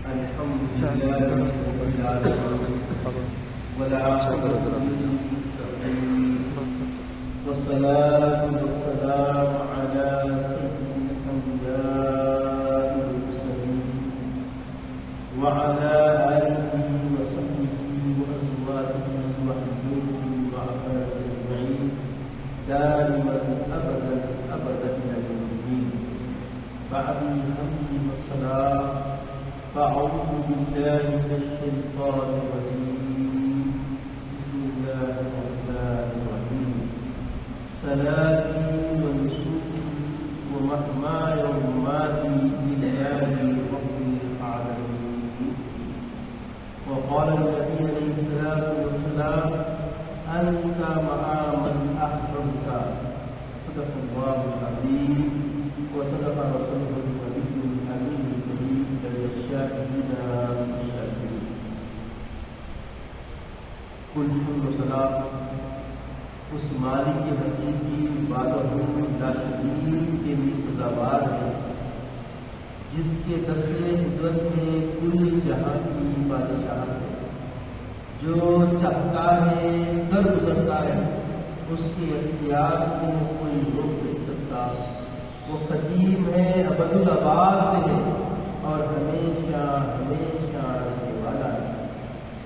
الحمد لله رب العالمين والعاقبة للمتقين والصلاة والسلام على سيد الأنبياء والمرسلين وعلى آله وصحبه وأزواجه وحبيبه وعباده أجمعين دائما أبدا أبدا إلى يوم الدين. بعد الحمد والصلاة فأعوذ بالله من الشيطان الرجيم. بسم الله الرحمن الرحيم. صلاتي ونسكي ومحماي ومماتي لله رب العالمين. وقال النبي عليه الصلاة والسلام: أنت مع من أحببت. صدق الله العظيم وصدق رسوله النبي الأمين الكريم للشاهدين والشاكرين. کل حمد و ثنا اس مالک حقیقی بادہ لا شریک کے لیے سزاوار ہے جس کے دستے قدرت میں کل جہاں کی بادشاہت ہے. جو چاہتا ہے کر گزرتا ہے، اس کے اختیار کو کوئی روک نہیں سکتا. وہ قدیم ہے، ابد الآباد سے ہے اور ہمیشہ ہمیشہ رہنے والا ہے.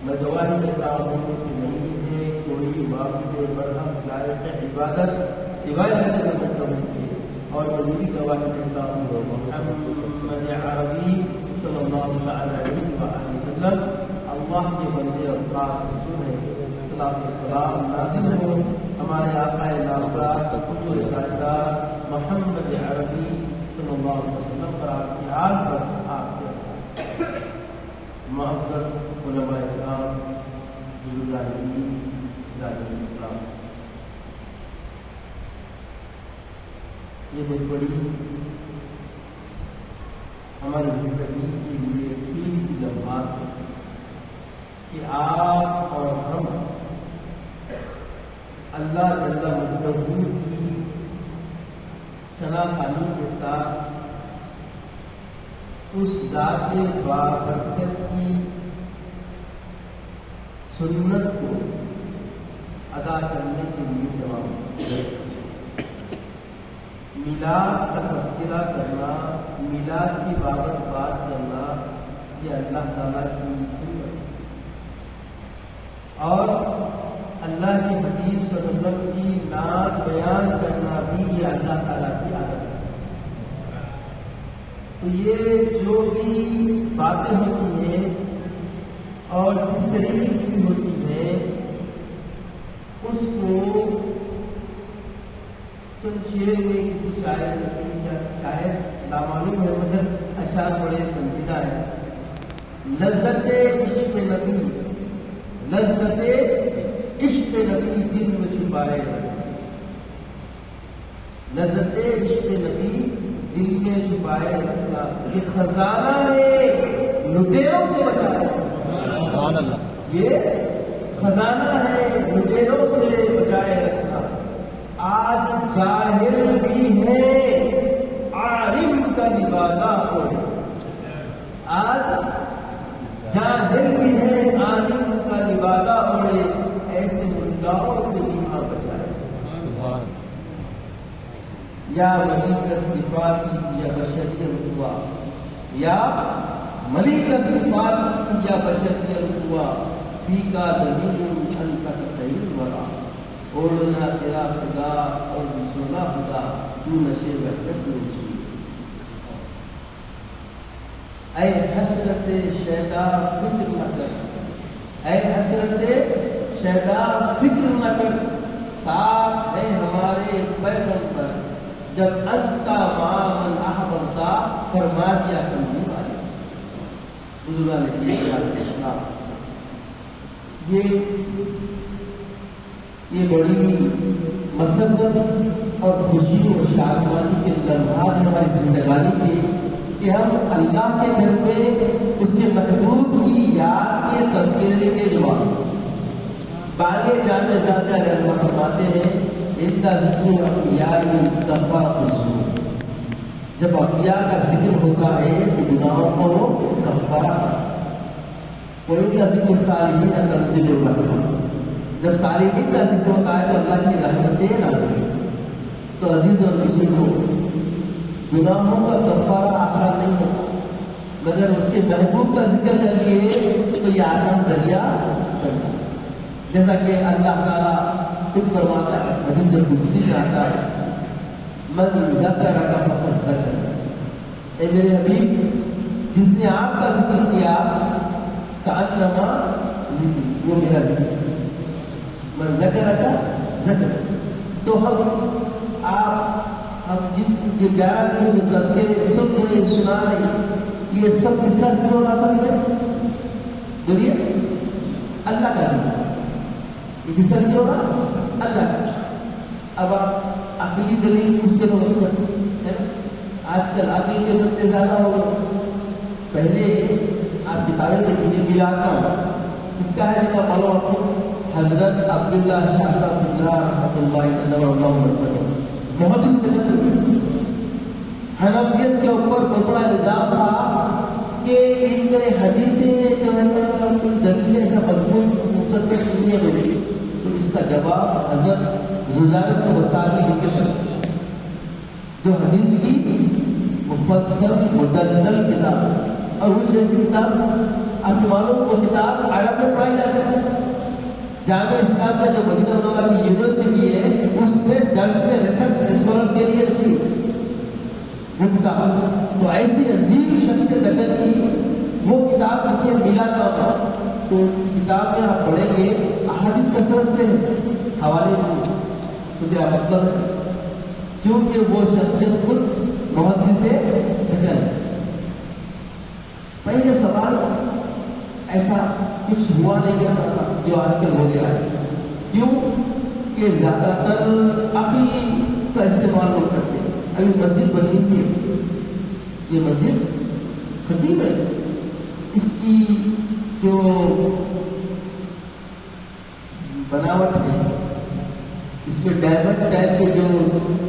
میں گواہی دیتا ہوں کہ نہیں ہے کوئی معبود برحق لائق عبادت سوائے اللہ محمد کے، اور میں بھی گواہی دیتا ہوں محمد عربی صلی اللہ علیہ وسلم اللہ کے بندے اور خاص رسول ہیں. صلاۃ و سلام نازل ہو ہمارے آقا نامدار حضور تاجدار محمد عربی صلی اللہ علیہ وسلم پر، آپ کی آل پر، آپ کے اثر. معزز علماء کرام، بزرگان اسلام، یہ بہت بڑی ہماری زندگی کے لیے قیمتی لمحات ہے کہ آپ اور ہم اللہ جل مجدہ کی ثنا خوانی کے ساتھ اس ذات بابرکت کی سنت کو ادا کرنے کے لیے جمع ہوئے. میلاد کا تذکرہ کرنا، میلاد کی بابت بات کرنا، یہ اللہ تعالیٰ کی سنت ہے. اور اللہ کے حبیب صلی اللہ علیہ وسلم کی نعت بیان کرنا بھی یہ اللہ تعالیٰ کی عادت ہے. تو یہ جو بھی باتیں ہوتی ہیں اور جس طریقے کی بھی ہوتی ہیں، اس کو چند شعر میں کسی شاعر نے، شاید نامعلوم ہے مگر اشعار بڑے سنجیدہ ہیں. لذت عشق نبی، لذت عشق نبی دل میں چھپائے، لذت عشق نبی دل میں چھپائے رکھنا. یہ خزانہ ہے لٹیروں سے بچائے، یہ خزانہ ہے لٹیروں سے بچائے رکھنا. آج جاہل بھی ہے عالم کا لبادہ ہوئے، آج جاہل بھی ہے عالم کا لبادہ ہوئے. ایسے مرداؤں سے نیما بچائے. یا ملیک الصفات یا بشریت ہوا، یا ملیک الصفات یا بشریت ہوا، فی کا دلیل انت خیر ورا. اوڑنا تیرا خدا اور سونا خدا، تو نشے وحدت نوشی. اے حسرت شیدا فکر نہ کر، اے حسرت شیدا فکر نہ کر. ساتھ ہے ہمارے پیغمبر جب انتا مامن احببتا، فرما دیا کملی والے. بزرگان اسلام، یہ بڑی مسرت اور خوشی اور شادمانی کے لمحات ہماری زندگانی کے کہ ہم اللہ کے گھر پہ اس کے محبوب کی یاد کے تذکرے کے جواب باغے جاتے جاتے رہنما فرماتے ہیں. جب انبیاء کا ذکر ہوتا ہے تو گناہوں کو کفارہ وَإِنَّ ذِكْرُ الصَّالِحِينَ تَنزِلُ الرَّحْمَةِ، جب صالحین کا ذکر ہوتا ہے تو اللہ کی رحمتیں نازل ہوتی ہیں۔ تو عزیز اور بزرگوں، گناہوں کا کفارہ آسان نہیں ہوتا، مگر اس کے محبوب کا ذکر کر لیے تو یہ آسان ذریعہ بنتا ہے۔ جیسا کہ اللہ تعالیٰ خود فرماتا ہے، حدیث قدسی میں آتا ہے، من ذکرک فقد ذکر، اے میرے حبیب جس نے آپ کا ذکر کیا کأنما ذکر، وہ میرا ذکر، من ذکرک ذکر۔ تو ہم جن یہ 11 دن جو تذکرے سن رہے سنا رہے، یہ سب کس کا ذکر ہونا سب ہے؟ بولیے، اللہ کا ذکر۔ یہ کس کا ذکر ہوگا؟ اللہ کا۔ اب آپ عقلی دلیل پوچھتے لوگ اکثر ہے نا، آج کل عقل کے بندے زیادہ ہو گئے۔ پہلے آپ کتابیں دیکھیے، میلاد کا اس کا ہے جنہیں معلوم آپ کو، حضرت عبداللہ شاہ صاحب اللہ رحمۃ اللہ علیہ محدث حنفیت کے اوپر بڑا الزام تھا کہ ان کے حدیثیں جو ہے نا کوئی دلیل ایسا مضمون مسلط نہیں ہے میری، تو اس کا جواب حضرت زجاجۃ الوسطی لکھ کے تھے، جو حدیث کی مفصل مدلل کتاب، اور اس جیسی کتاب آپ کو معلوم وہ کتاب عرب میں پڑھائی جاتی ہے۔ جامعہ اسلام کا جو مدینہ منورہ کی یونیورسٹی ہے اس میں درس میں ریسرچ اسکالرز کے لیے رکھی وہ کتاب، تو ایسی عظیم شخصیت اگر کی وہ کتاب لکھی ہے میلاد نامہ، تو کتاب میں آپ پڑھیں گے احادیث کثرت سے حوالے میں، تو کیا مطلب ہے؟ کیونکہ وہ شخصیت خود محدث سے نکل ہے۔ پہلے سوال ایسا کچھ ہوا نہیں کرتا تھا جو آج کل ہو گیا ہے، کیوں کہ زیادہ تر عقل کا استعمال لوگ کرتے ہیں۔ ابھی مسجد بنی ہوئی ہے، یہ مسجد خطیب ہے، اس کی جو بناوٹ ہے، اس میں ڈائمنڈ ٹائپ کے جو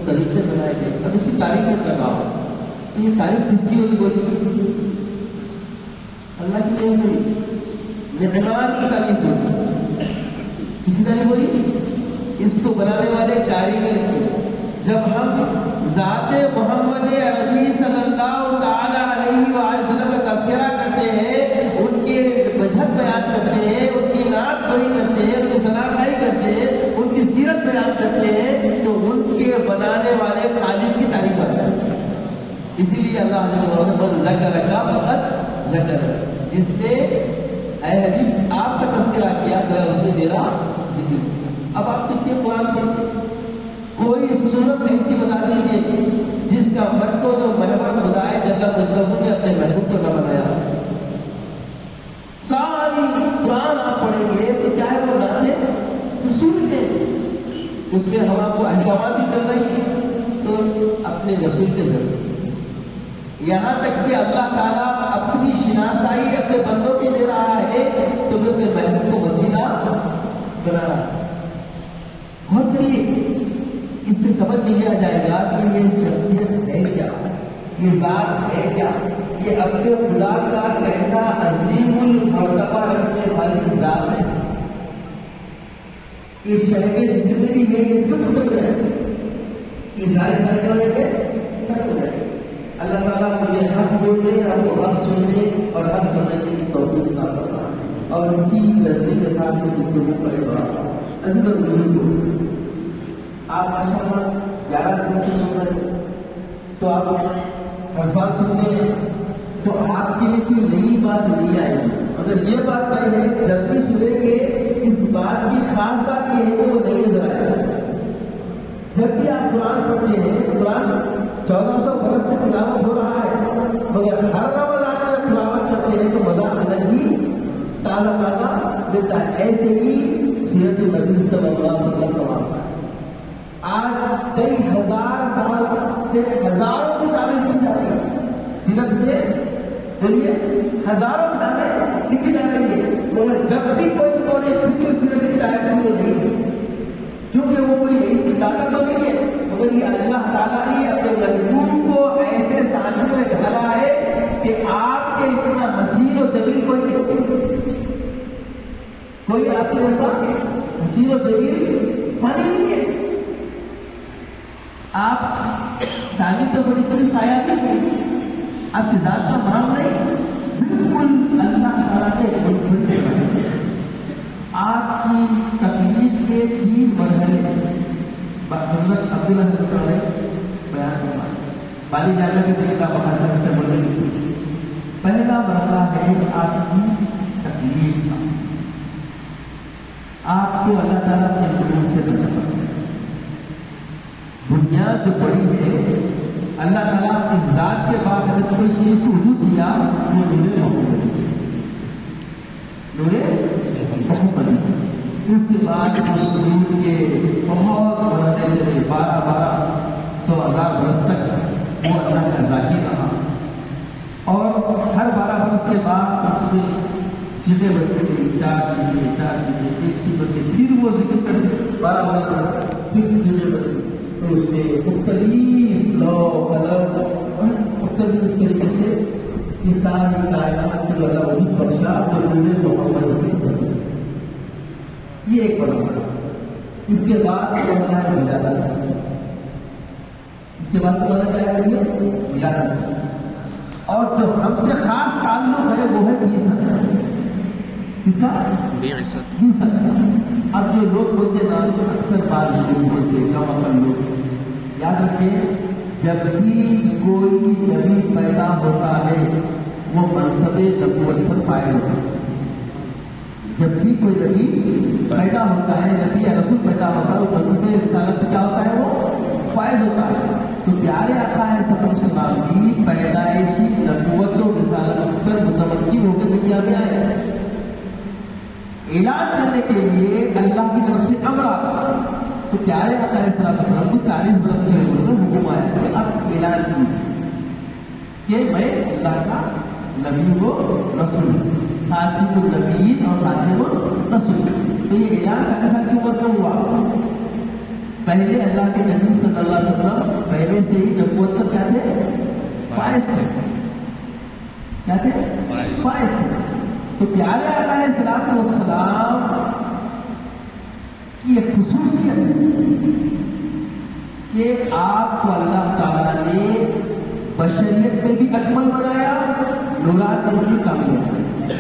طریقے بنائے گئے، اب اس کی تعریف میں کر رہا ہوں، تو یہ تعریف کس کی ہوگی؟ بولی اللہ کی نہیں ہوئی، معمار کی تعریف ہوتی، کسی تعریف ہوئی؟ اس کو بنانے والے کاریگر کی۔ جب ہم ذات محمد عربی صلی اللہ تعالی علیہ وآلہ وسلم کا تذکرہ کرتے ہیں، ان کے مذہب بیان کرتے ہیں، ان کی نعت گوئی کرتے ہیں، ان کی ثناء کرتے ہیں، ان کی سیرت بیان کرتے ہیں، تو ان کے بنانے والے خالق کی تعریف کرتے ہیں۔ اسی لیے اللہ نے ذکر کا فقط ذکر، جس نے اے حبیب آپ کا تذکرہ کیا گیا اس نے میرا ذکر۔ اب آپ دیکھیے قرآن پڑھتے، کوئی صورت ایسی بتا دیجیے جس کا مرکز و محور خدا جل جلالہ نے اپنے محبوب کو نہ بنایا۔ ساری قرآن آپ پڑھیں گے تو کیا ہے وہ ناطے رسول کے، اس میں ہم آپ کو احکامات بھی کر رہی ہیں تو اپنے رسول کے ذریعے، یہاں تک کہ اللہ تعالیٰ اپنی شناسائی اپنے بندوں کو دے رہا ہے تو وہ اپنے محبوب کو وسیلہ بنا رہا ہے۔ بہت کریے، اس سے سمجھ لیا جائے گا کہ یہ شخصیت ہے کیا، یہ ذات ہے کیا، یہ اپنے خدا کا کیسا عظیم المرتبہ رکھنے والی ذات ہے۔ یہ شہر جتنے بھی میں یہ سب ہو جائے، یہ سارے فرق ہو جائے۔ اللہ تعالیٰ مجھے حق بولنے، آپ کو حق سننے اور حق سمجھنے کی توفیق عطا فرمائے، اور اسی جذبے کے ساتھ میں گفتگو کرے گا۔ عزیز اور بزرگوں، آپ ماشاء اللہ 11 دن سے سن رہے ہیں، تو آپ ہر سال سنتے ہیں، تو آپ کے لیے کوئی نئی بات نہیں آئے گی، مگر یہ بات طے ہے جب بھی سنیں گے اس بات کی خاص بات یہ ہے کہ وہ نہیں نظر آئے گا۔ جب بھی آپ قرآن پڑھتے ہیں، قرآن 1400 برس سے تلاوت ہو رہا ہے، مگر ہر رمضان میں تلاوت کرتے ہیں تو مزہ الگ ہی تازہ تازہ دیتا ہے۔ ایسے ہی سیرت نبی صلی اللہ علیہ وسلم کا معاملہ ہے۔ آج کئی ہزار سال سے ہزاروں کتابیں لکھی جا رہی ہیں سیرت میں، بولیے ہزاروں کتابیں لکھی جا رہی ہے، مگر جب بھی کوئی سیرت کی ڈائریکٹ وہ نہیں ہے، کیونکہ وہ کوئی نئی چیز لا کر تو نہیں ہے، مگر یہ اللہ تعالیٰ نے اپنے محبوب کو ایسے سانحے میں ڈھالا ہے کہ آپ کے اتنا حسین و جمیل کوئی نہیں۔ کے جیسا حسین و جمیل ثانی نہیں ہے. آپ ثانی تو بڑی بڑی سایہ نہیں ہے، آپ کی ذات کا نام نہیں، بالکل اللہ تعالیٰ کے منفرد ہے. آپ کی تکلیف کے 3 مرحلے حضرت عبداللہ بیان کرنا بالی جانے کے طریقہ بخاشا سے بڑھ رہی. پہلا مرحلہ ہے آپ کی تکلیف کا. آپ کو اللہ تعالیٰ کے قدرت سے کرنا پڑتا ہے. بنیاد جو بڑی ہے، اللہ تعالیٰ کی ذات کے بعد اگر کوئی چیز کو وجود دیا وہ نور محمد، نور محمد. اس کے بعد اس نور کے بہت بڑھتے چلے 1200 برس تک وہ اللہ کا ذاتی رہا. اور ہر 12 برس کے بعد اس میں سیدھے بڑھتے گئے، 4 سیدھے 1 چیز بڑھتے، پھر وہ ذکر کرتے 12 برس پھر سیدھے بڑھتے. تو اس میں مختلف لو کلر مختلف طریقے سے یہ ساری کائنات کی اللہ وہی بخشا جو نور محمد کے ذریعے سے. یہ ایک بڑا ہے. اس کے بعد اللہ نے ولادت کی. اس کے بعد اللہ کیا کریے ولادت کی. اور جو ہم سے خاص تعلق ہے وہ ہے بعثت. کس کا؟ بعثت. اب جو لوگ بولتے نا اکثر بات لوگ بولتے کم لوگ یاد رکھیں، جب بھی کوئی نبی پیدا ہوتا ہے وہ منصب نبوت پر فائز ہوتا ہے. جب بھی کوئی نبی پیدا ہوتا ہے، نبی یا رسول پیدا ہوتا ہے، وہ منصب رسالت پہ کیا ہوتا ہے وہ فائز ہوتا ہے. تو پیارے آقا ہے صلی اللہ علیہ وسلم کی پیدائشی نبوت و رسالت پر متمکن ہو کے دنیا میں آئے. اعلان کرنے کے لیے اللہ کی طرف سے امر آتا. تو پیارے آقا علیہ السلام کو 40 برس کے عمر میں حکم آیا کہ اب اعلان کیجیے کہ میں اللہ کا نبی و رسول، خاتم النبیین اور خاتم الرسول. تو یہ اعلان 40 سال کی عمر میں ہوا. پہلے اللہ کے نبی صلی اللہ علیہ وسلم پہلے سے ہی نبوت پر کیا تھے؟ فائز تھے. کیا تھے؟ فائز تھے. تو پیارے آقا علیہ السلام کی ایک خصوصیت ہے کہ آپ کو اللہ تعالیٰ نے بشریت میں بھی اکمل بنایا، نورات میں بھی کامل بنایا.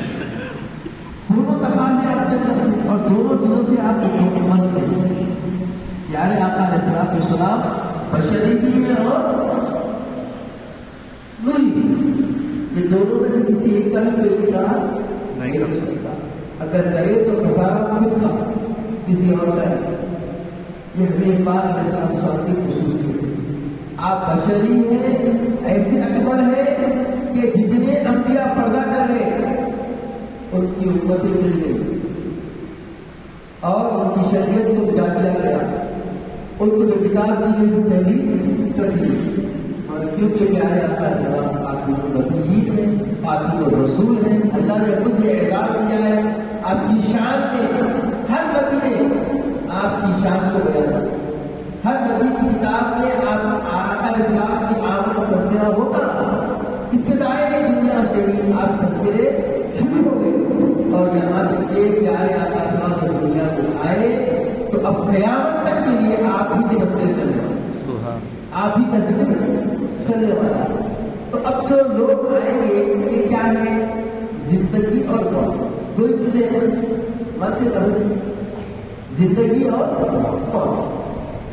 دونوں تقاضے آپ نے اور دونوں چیزوں سے آپ کو مکمل کریں. پیارے آقا علیہ السلام بشری بھی ہے اور نوری بھی. یہ دونوں میں سے کسی ایک کا بھی کوئی کام نہیں کر سکتا. اگر کرے تو خسارہ خود کا، کسی اور کا ہے. یہ ہمیں بات جیسا کی خصوصیت ہے. آپ بشری ہیں، ایسے اکبر ہے کہ جتنے انبیاء پردہ کر گئے ان کی امتیں مل گئی اور ان کی شریعت کو مٹا دیا گیا. ان کو جو کتاب دی گئی وہ پہلی کر دی. اور کیونکہ پیارے آقا علیہ السلام خاتم النبیین ہیں، خاتم الرسول ہیں، اللہ نے خود یہ اعزاز دیا ہے. آپ کی شان میں ہر نبی نے آپ کی شان کو بیان کیا. ہر نبی کی کتاب میں آپ آقا علیہ السلام کی آمد کا تذکرہ ہوتا. ابتدائی دنیا سے ہی آپ تذکرے شروع ہو گئے اور یہاں تک کہ پیارے آقا علیہ السلام جب دنیا میں آئے تو اب قیامت تک کے لیے آپ ہی کے تذکرے چلنے والے، آپ ہی کا ذکر چلنے والا. تو اب جو لوگ آئیں گے یہ کیا ہے؟ زندگی اور موت. دو چیزیں ہیں مانتے رہو، زندگی اور موت.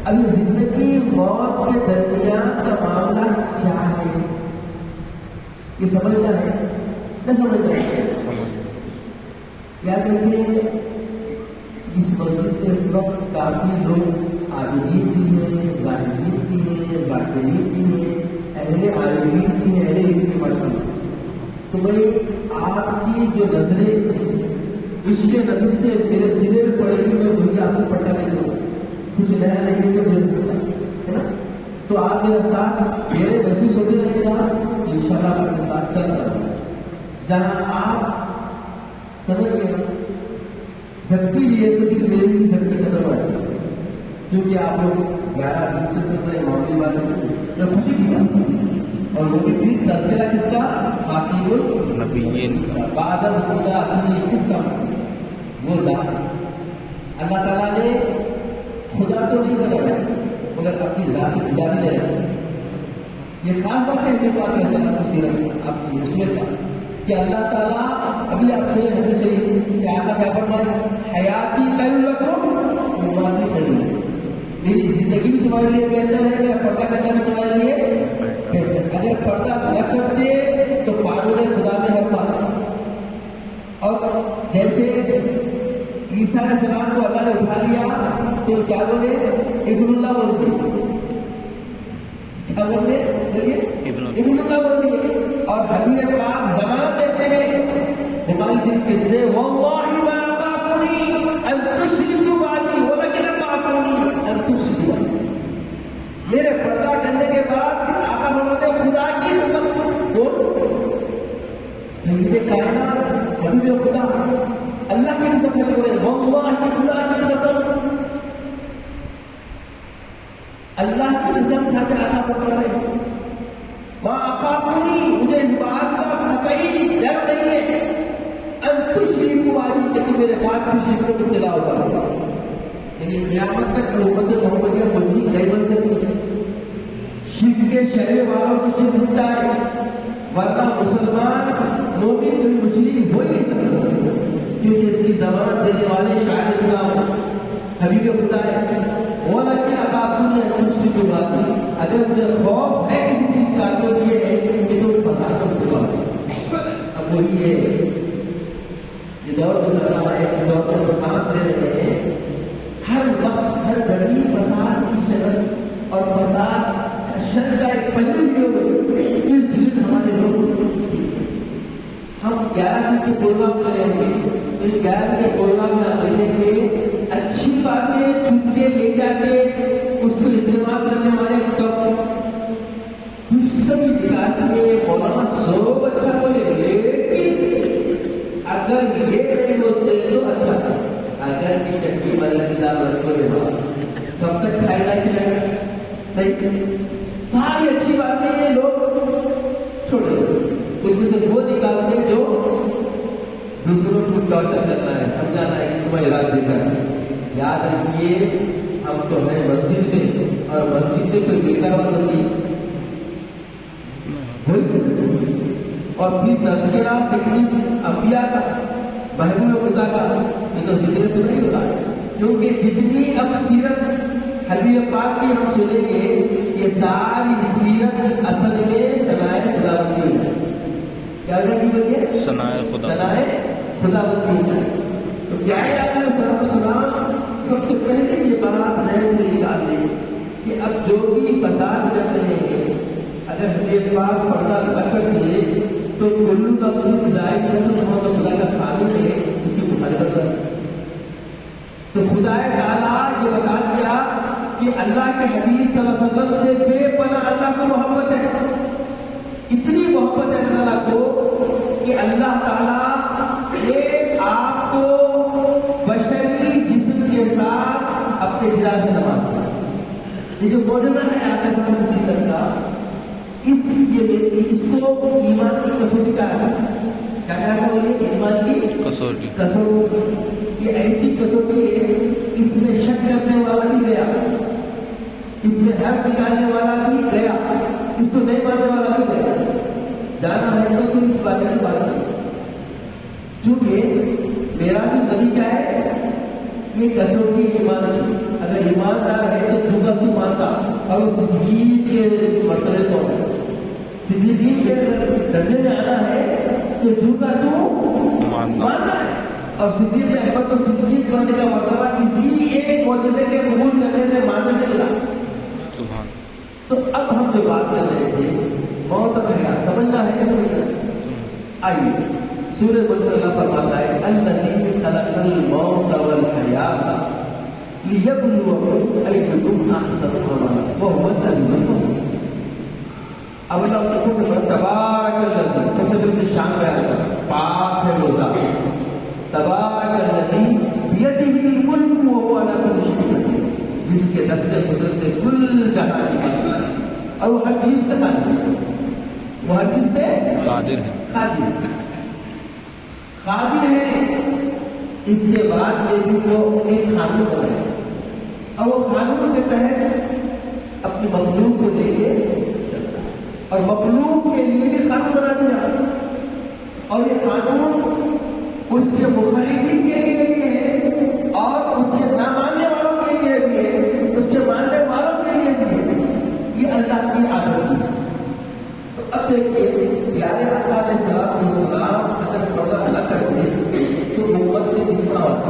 اب یہ زندگی موت کے درمیان کا معاملہ کیا ہے یہ سمجھنا ہے نہ سمجھنا ہے. یاد رکھیں اس مسجد کے اس وقت کافی لوگ عابدین بھی ہیں، ظاہرین بھی ہیں، ذاکرین بھی ہیں، اہل عالمین بھی ہیں، اہل علم بھی مشہور. تو بھائی آپ کی جو نظریں عشق نبی سے میرے سینے میں پڑے گی، میں دنیا آپ کو پٹا نہیں دوں، کچھ نیا لیں گے تو دے سکتا ہے نا. تو آپ میرے ساتھ میرے محسوس ہوتے رہے گا، انشاءاللہ آپ کے ساتھ چل رہا ہے. جہاں آپ سمجھ گئے نا جھپکی لیے تو پھر میری بھی جھپکی ختم ہو جائے گی. کیونکہ آپ لوگ 11 دن سے سن رہے معاملے والے میں خوشی کی بات ہے. اور وہ بھی پھر تذکرہ کس کا؟ خاتم النبیین کا. بعد از خدا اپنی قصہ وہ ذات اللہ تعالیٰ نے خدا تو نہیں بنایا مگر اپنی ذاتی خدا بھی نہیں رکھا. یہ خاص بات ہے میرے پاس کی سیرت آپ کی رسوت کا کہ اللہ تعالیٰ ابھی آپ سے حدیث سے کہ آقا کیا فرمائے حیاتی قلبکم مماتی قلبکم. میری زندگی بھی تمہارے لیے بہتر ہے میرا پردہ کرنا بھی تمہارے لیے بہتر. اگر پردہ نہ کرتے تو قانون خدا میں حق پاتا. اور جیسے عیسیٰ علیہ السلام کو اللہ نے اٹھا لیا تو کیا بولے ابن اللہ بول دیے. کیا بولتے ابن اللہ بول دیے. اور حبیب پاک زمانت دیتے ہیں بخاری شریف کے سے واللہ ما اخافنی ان تشرکوا بعدی ولکن اخافنی ان تفسدوا. میرے پردہ کرنے کے بعد آقا فرماتے ہیں خدا کی قسم کون سید کائنات حبیب خدا اللہ کی قسم کھڑے ہو رہے ہیں واللہ خدا کی قسم اللہ کی قسم کھا کر آقا فرما رہے ہیں وَأَخَافُنِي مجھے اس بات کا قطعی ڈر نہیں ہے ان تشرکوا بعدی کہ میرے بعد بھی شرک میں مبتلا ہوگا. یعنی قیامت تک امت محمدیہ مزید نہیں بن سکتی. شرک کے شہرے والوں کو شرک ملتا ہے ورنہ مسلمان مومن کوئی مشرک ہو ہی نہیں سکتا کیونکہ اس کی ضمانت دینے والے شاعر اسلام حبیب خدا ہے. وَلَكِنْ أَخَافُنِي أَن تُشْرِكُوا بِي. اگر مجھے خوف ہے کسی چیز کا تو یہ ہے کہ تم فساد میں مبتلا ہو. اب وہی ہے یہ دور گزر رہا ہے کہ دور پر سانس لے رہے ہیں ہر وقت ہر گھڑی فساد کی شرط اور فساد شر کا ایک پہلو بھی ہو گئی. ارد گرد ہمارے لوگ ہم 11 دن کے پروگرام کریں گے. ان 11 دن کے پروگرام میں دیکھیں گے اچھی باتیں چن کے لے جا کے اس کو استعمال کرنے والے کم خوشخبری نکال کے مولانا سب اچھا بولے لیکن اگر یہ نہیں ہوتے تو اچھا تھا. اگر کی چٹنی والی کتاب رکھو کب تک کھائے گا کھلائے گا نہیں. ساری اچھی باتیں یہ لوگ چھوڑے اس میں سے وہ نکالتے جو دوسروں کو ٹارچر کرنا ہے سمجھانا ہے کہ تمہیں علاج دے کر. یاد رکھیے ہم تو ہیں مسجد میں اور مسجد میں کوئی بے کار ہوتی ہو نہیں سکتی. اور پھر تذکرہ ذکر انبیاء کا محبوب خدا کا یہ تو ذکر تو نہیں ہوتا کیونکہ جتنی اب سیرت حبیب پاک کی ہم سنیں گے یہ ساری سیرت اصل میں ثنائے خدا بندی ہے. کیا ہے ثنائے خدا بندی ہے. تو پیارے آقا علیہ السلام سب سے پہلے یہ بات ذہن سے نکال دیں کہ اب جو بھی فساد کر رہے ہیں اگر حبیب پاک پردہ نہ کر دیے تو کلو کا خدائی تو خدا کا قانون ہے اس کی مخالفت کر. تو خدا تعالیٰ یہ بتا دیا کہ اللہ کے حبیب صلی اللہ علیہ وسلم سے بے پناہ اللہ کو محبت ہے. اتنی محبت ہے اللہ کو کہ اللہ تعالیٰ ایک آپ کو بشری جسم کے ساتھ اپنے جلال سے نوازا. یہ جو معجزہ ہے آپ کے سامنے سیرت کا اس کو ایمان کی کسوٹی کا ہے. کیا کہا بولیے ایمان کی کسوٹی. یہ ایسی کسوٹی ہے اس میں شک کرنے والا بھی گیا اس میں حق نکالنے والا بھی گیا اس کو نہیں ماننے والا بھی گیا. جانا ہے تو اس بات کی بات نہیں چونکہ میرا بھی نبی کیا ہے یہ کسوٹی ایمان کی. اگر ایماندار ہے تو جھوٹا کیوں مانتا اور اس صدیق کے مرتبے کو صدیقین کے درجے میں آنا ہے تو جھوٹا کیوں ماننا ہے. اور صدیق احمد تو صدیق بننے کا مرتبہ اسی ایک معجزے کے قبول کرنے سے ماننے سے ملا. تو اب ہم جو بات کر رہے تھے موت اور حیات سمجھنا ہے سمجھنا. آئیے سورہ ملک اللہ فرماتا ہے الذی خلق الموت والحیات لیبلوکم ایکم احسن عملا وهو العزیز الغفور. اب اللہ کو سے تبارک الذی سب سے بڑی شان بیان کرتا پاک ہے وہ ذات تبارک الذی بیدہ الملک وهو علی کل شیء قدیر جس کے دست قدرت کل جہان کی اور وہ ہر چیز پہ قادر ہے. وہ ہر چیز پہ قادر ہے. قادر ہے اس کے بعد میں بھی وہ ایک قانون بنائے اور وہ قانون کے تحت اپنی مخلوق کو لے کے چلتا ہے اور مخلوق کے لیے بھی قانون بنا دیا اور یہ قانون اس کے مخالفین کے لیے بھی ہے اور اس کے نہ ماننے والوں کے لیے بھی ہے، اس کے ماننے والوں کے لیے بھی ہے۔ یہ اللہ کی عادت ہے۔ تو اب دیکھیے پیارے آقا علیہ السلام اگر پردہ نہ کرتے تو امت میں کتنا ہوتا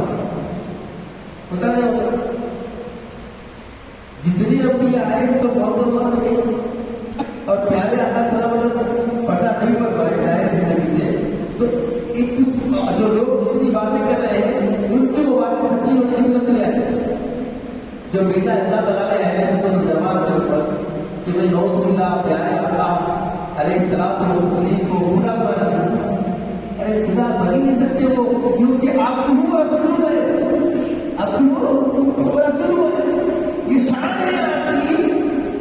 پتہ نہیں ہوتا۔ جتنی انبیاء آئے سب بہت اللہ سکے اور پیارے آقا علیہ السلام پردہ نہیں پر پائے جائے زندگی سے، تو ایک جو لوگ جتنی باتیں کر رہے ہیں ان کی وہ باتیں سچی ہونے کی ضرورت نہیں آتی۔ جو بیٹا الزام لگا رہے ہیں جماعت کے اوپر کہ میں نوز باللہ پیارے آقا علیہ السلام کو برا بنا خدا بن نہیں سکتے وہ، کیونکہ آپ کو رسول ہے، آپ کو رسول ہے۔ یہ شان ہے آپ کی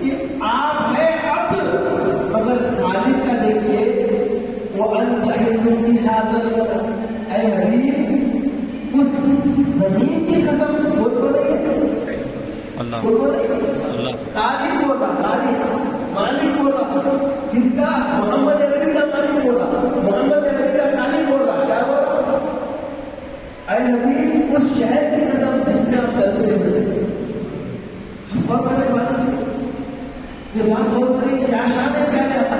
کہ آپ ہیں عبد، مگر خالق کا دیکھیے وہ اے حبیب اس زمین کی قسم بول رہی ہے، اللہ تاریخ بول رہا، تاریخ مالک بول رہا، کس کا؟ محمد عربی کا مالک بول رہا، محمد عربی کا مالک بول رہا، کیا بول رہا؟ اے حبیب اس شہر کی قسم جس میں آپ چلتے رہتے اور کرنے بات یہ بات اور کریں کیا شان ہے پیارے آقا،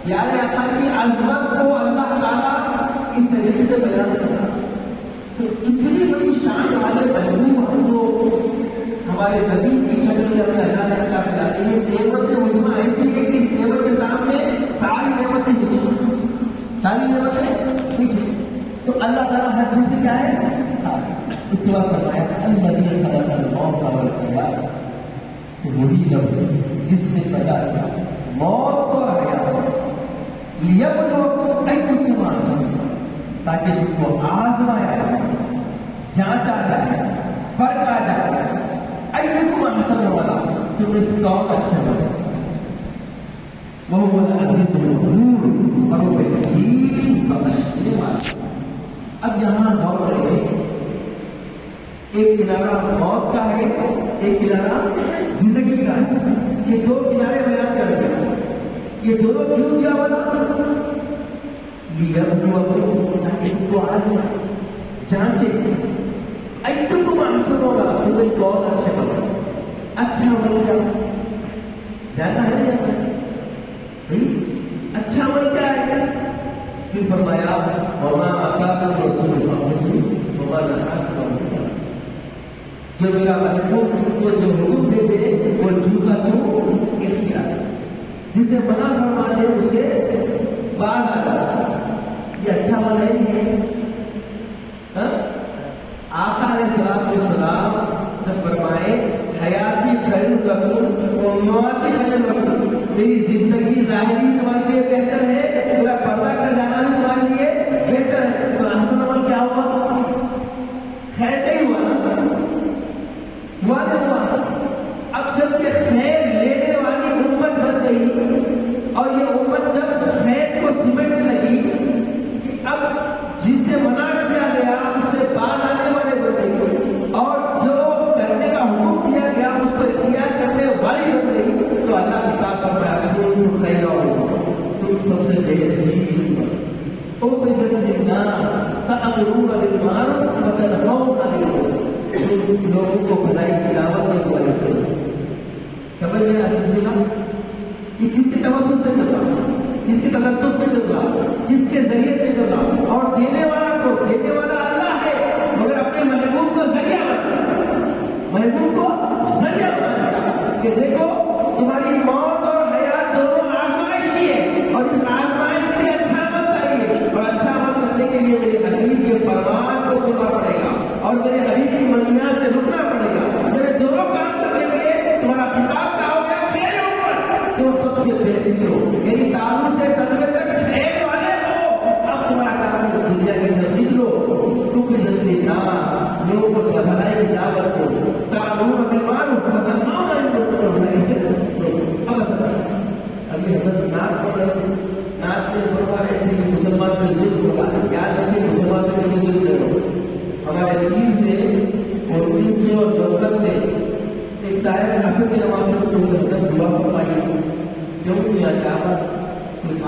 پیارے آقا کی عظمت کو اللہ تعالیٰ اس طریقے سے بیان کرتا۔ تو اتنی بڑی شان والے محبوب ہم کو ہمارے نبی کی شکل میں ہمیں اللہ نے عطا کرائی ہے۔ نعمت عظمیٰ ایسی ہے کہ اس نعمت کے سامنے ساری نعمتیں نیچے، ساری نعمتیں نیچے۔ تو اللہ تعالیٰ ہر چیز میں کیا ہے؟ اس کے بعد فرمایا الذی خلق الموت والحیات، تو وہی رب جس نے پیدا کیا موت اور حیات لیبلوکم ایکم احسن عملا، تاکہ تم کو آزمایا جائے، جانچا جائے، پرکھا جائے، ایکم احسن عملا، تم اس کون اچھے بنے۔ وہو العزیز الغفور، اور وہ بہترین بخشنے والا۔ اب یہاں غور کریں، ایک کنارہ موت کا ہے، ایک کنارہ زندگی کا ہے، یہ دو کنارے بیان کر دیں۔ یہ دونوں کیوں دیا بنا؟ لیبلوکم، تاکہ تم کو آزمائے، جانچے، ایکم احسن عملا، تمہیں کون اچھے بنے۔ اچھا عمل کیا جانا ہے یا نہیں؟ اچھا عمل کیا ہے؟ پھر فرمایا وما آتاکم الرسول فخذوہ وما نہاکم عنہ فانتہوا، جو میرا محبوب کو جو حکم دے دے وہ جھوٹا تو اختیار، جسے منع فرما دے اسے باز آ جاتا۔ یہ اچھا عمل ہے نہیں ہے؟ آقا علیہ السلام جب فرمائے حیاتی خیر لکم ومماتی خیر لکم، میری زندگی ظاہری تمہارے لیے بہتر ہے، میرا پردہ کر جانا بھی تمہارے لیے بہتر ہے۔ تو احسن عمل کیا ہوا؟ خیر نہیں ہوا نا، ہوا نہیں ہوا۔ اب جب یہ خیر لینے والی امت بن گئی اور یہ امت جب خیر کو سمٹنے لگی کہ اب جس سے منع کیا گیا اس سے بعد آنے والے بن گئی اور جو کرنے کا حکم دیا گیا اس کو اختیار کرنے والی بن گئی، تو اللہ کی کہا فرمایا تم خیر ہو، تم سب سے بہترین اخرجت للناس تأمرون بالمعروف وتنهون عن المنکر، تم لوگوں کو بھلائی کی دعوت دے بلائی سے۔ سمجھ گیا سلسلہ؟ یہ کس کے توسط سے کر رہا، کس کے تدبر سے کر رہا، کس کے ذریعے سے کر رہا، اور دینے والا اللہ ہے، مگر اپنے محبوب کو ذریعہ بنا، محبوب کو ذریعہ بنا دیا کہ دیکھو تمہاری موت اور حیات دونوں آزمائشی ہے اور اس آزمائش کے لیے اچھا عمل چاہیے، اور اچھا عمل کرنے کے لیے میرے حبیب کے فرمان کو سننا پڑے گا اور میرے حبیب کی منہیات سے رکنا پڑے گا۔ جب یہ دونوں کام کر لیں گے تمہارا خطاب کا ہو گیا خیر اوپر، تم سب سے بہترین ہو، یعنی تعلق سے تنوع تک خیر والے ہو۔ اب تمہارا کام دنیا کے اندر نکلو، تم بھی جلدی ناس لوگوں کو بھلائی کی دعوت کو، تعلق بالمعروف وتنہون عن المنکر، بھلائی سے اب اصل ابھی حضرت نعت پڑھ رہے تھے، نعت میں فرما رہے تھے کہ مسلمان پہ ظلم ہوگا، یاد رکھیں مسلمان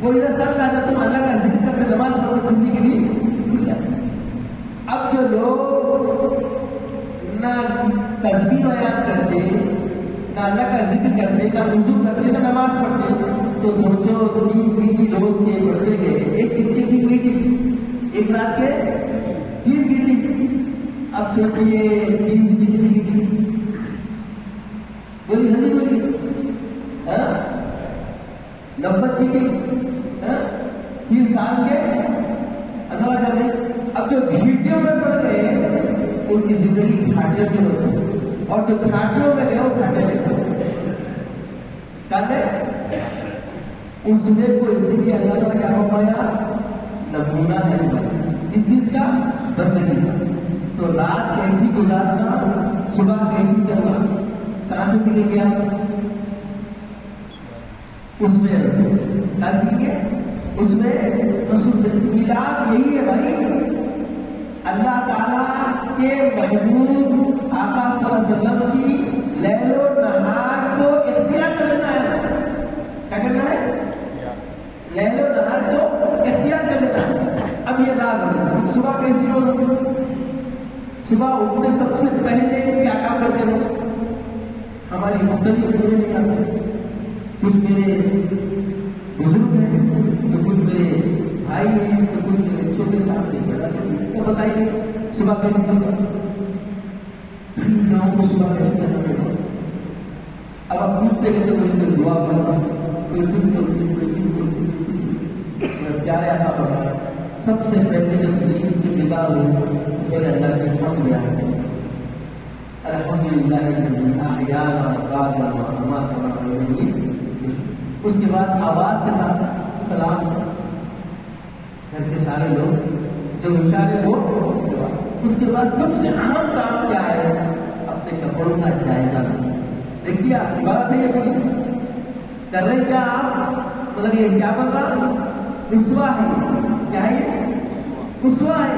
وہ ادھر تک جب تم اللہ کا ذکر کر کے نماز پڑھو کسی کی بھی بھول جاتے. اب جو لوگ نہ تسبیح بیان کرتے، نہ اللہ کا ذکر کرتے، نہ وضو کرتے، نہ نماز پڑھتے، تو سوچو 3 پیٹی روز کے پڑھتے گئے. ایک کتنے کی پیٹی؟ ایک رات کے 3 پیٹی. اب سوچیے 3 کتنی پیٹی؟ بولی ہندی بولی 90 پیٹی. پھر سال کے اللہ کر رہے. اب جو گھیٹیوں میں پڑ گئے ان کی زندگی گھاٹیوں میں ہوتی، اور جو گھاٹیوں میں گئے وہ گھاٹے میں کہتے اس میں کو اسی کے اللہ کا کیا ہو پایا؟ نمونہ ہے اس چیز کا، بندگی کا. تو رات کیسی گزارنا، صبح کیسی کرنا، کہاں سے سیکھیں گے آپ؟ اس میں رسول سے. کہاں سیکھیں گے؟ اس میں رسول سے. میلاد یہی ہے بھائی، اللہ تعالیٰ کے محبوب آقا صلی اللہ علیہ وسلم کی لیل و نہار کو اختیار کرنا ہے. کیا کرنا ہے؟ لیل و نہار کو اختیار کر لینا ہے. اب یہ رات صبح کیسی ہو؟ صبح اٹھنے سب سے پہلے کیا کام کرتے ہو؟ ہماری مختلف خبریں نکالتے. کچھ میرے بزرگ ہیں تو کچھ میرے بھائی ہیں تو کچھ میرے چھوٹے صاحب ہیں. تو بتائیے صبح کیسی ہوگا؟ گاؤں کو صبح کیسے کرنا پڑے گا؟ اب آپ پوچھتے گئے تو کوئی دعا پڑھنا، کوئی پیارے آتا پڑھا. سب سے پہلے جب دین سے ملا ہو پہلے اللہ کے حمد بیان کریں. الحمدللہ الذی احیانا بعد ما اماتنا والیہ. اس کے بعد آواز کے ساتھ سلام گھر کے سارے لوگ جو اشارے ہو. اس کے بعد سب سے اہم کام کیا ہے؟ اپنے کپڑوں کا جائزہ لیں. دیکھیے آپ عبادت ہے یہ کر رہے کیا آپ؟ مگر یہ کیا بن رہا؟ اسوا ہے. کیا ہے یہ؟ اسوا ہے.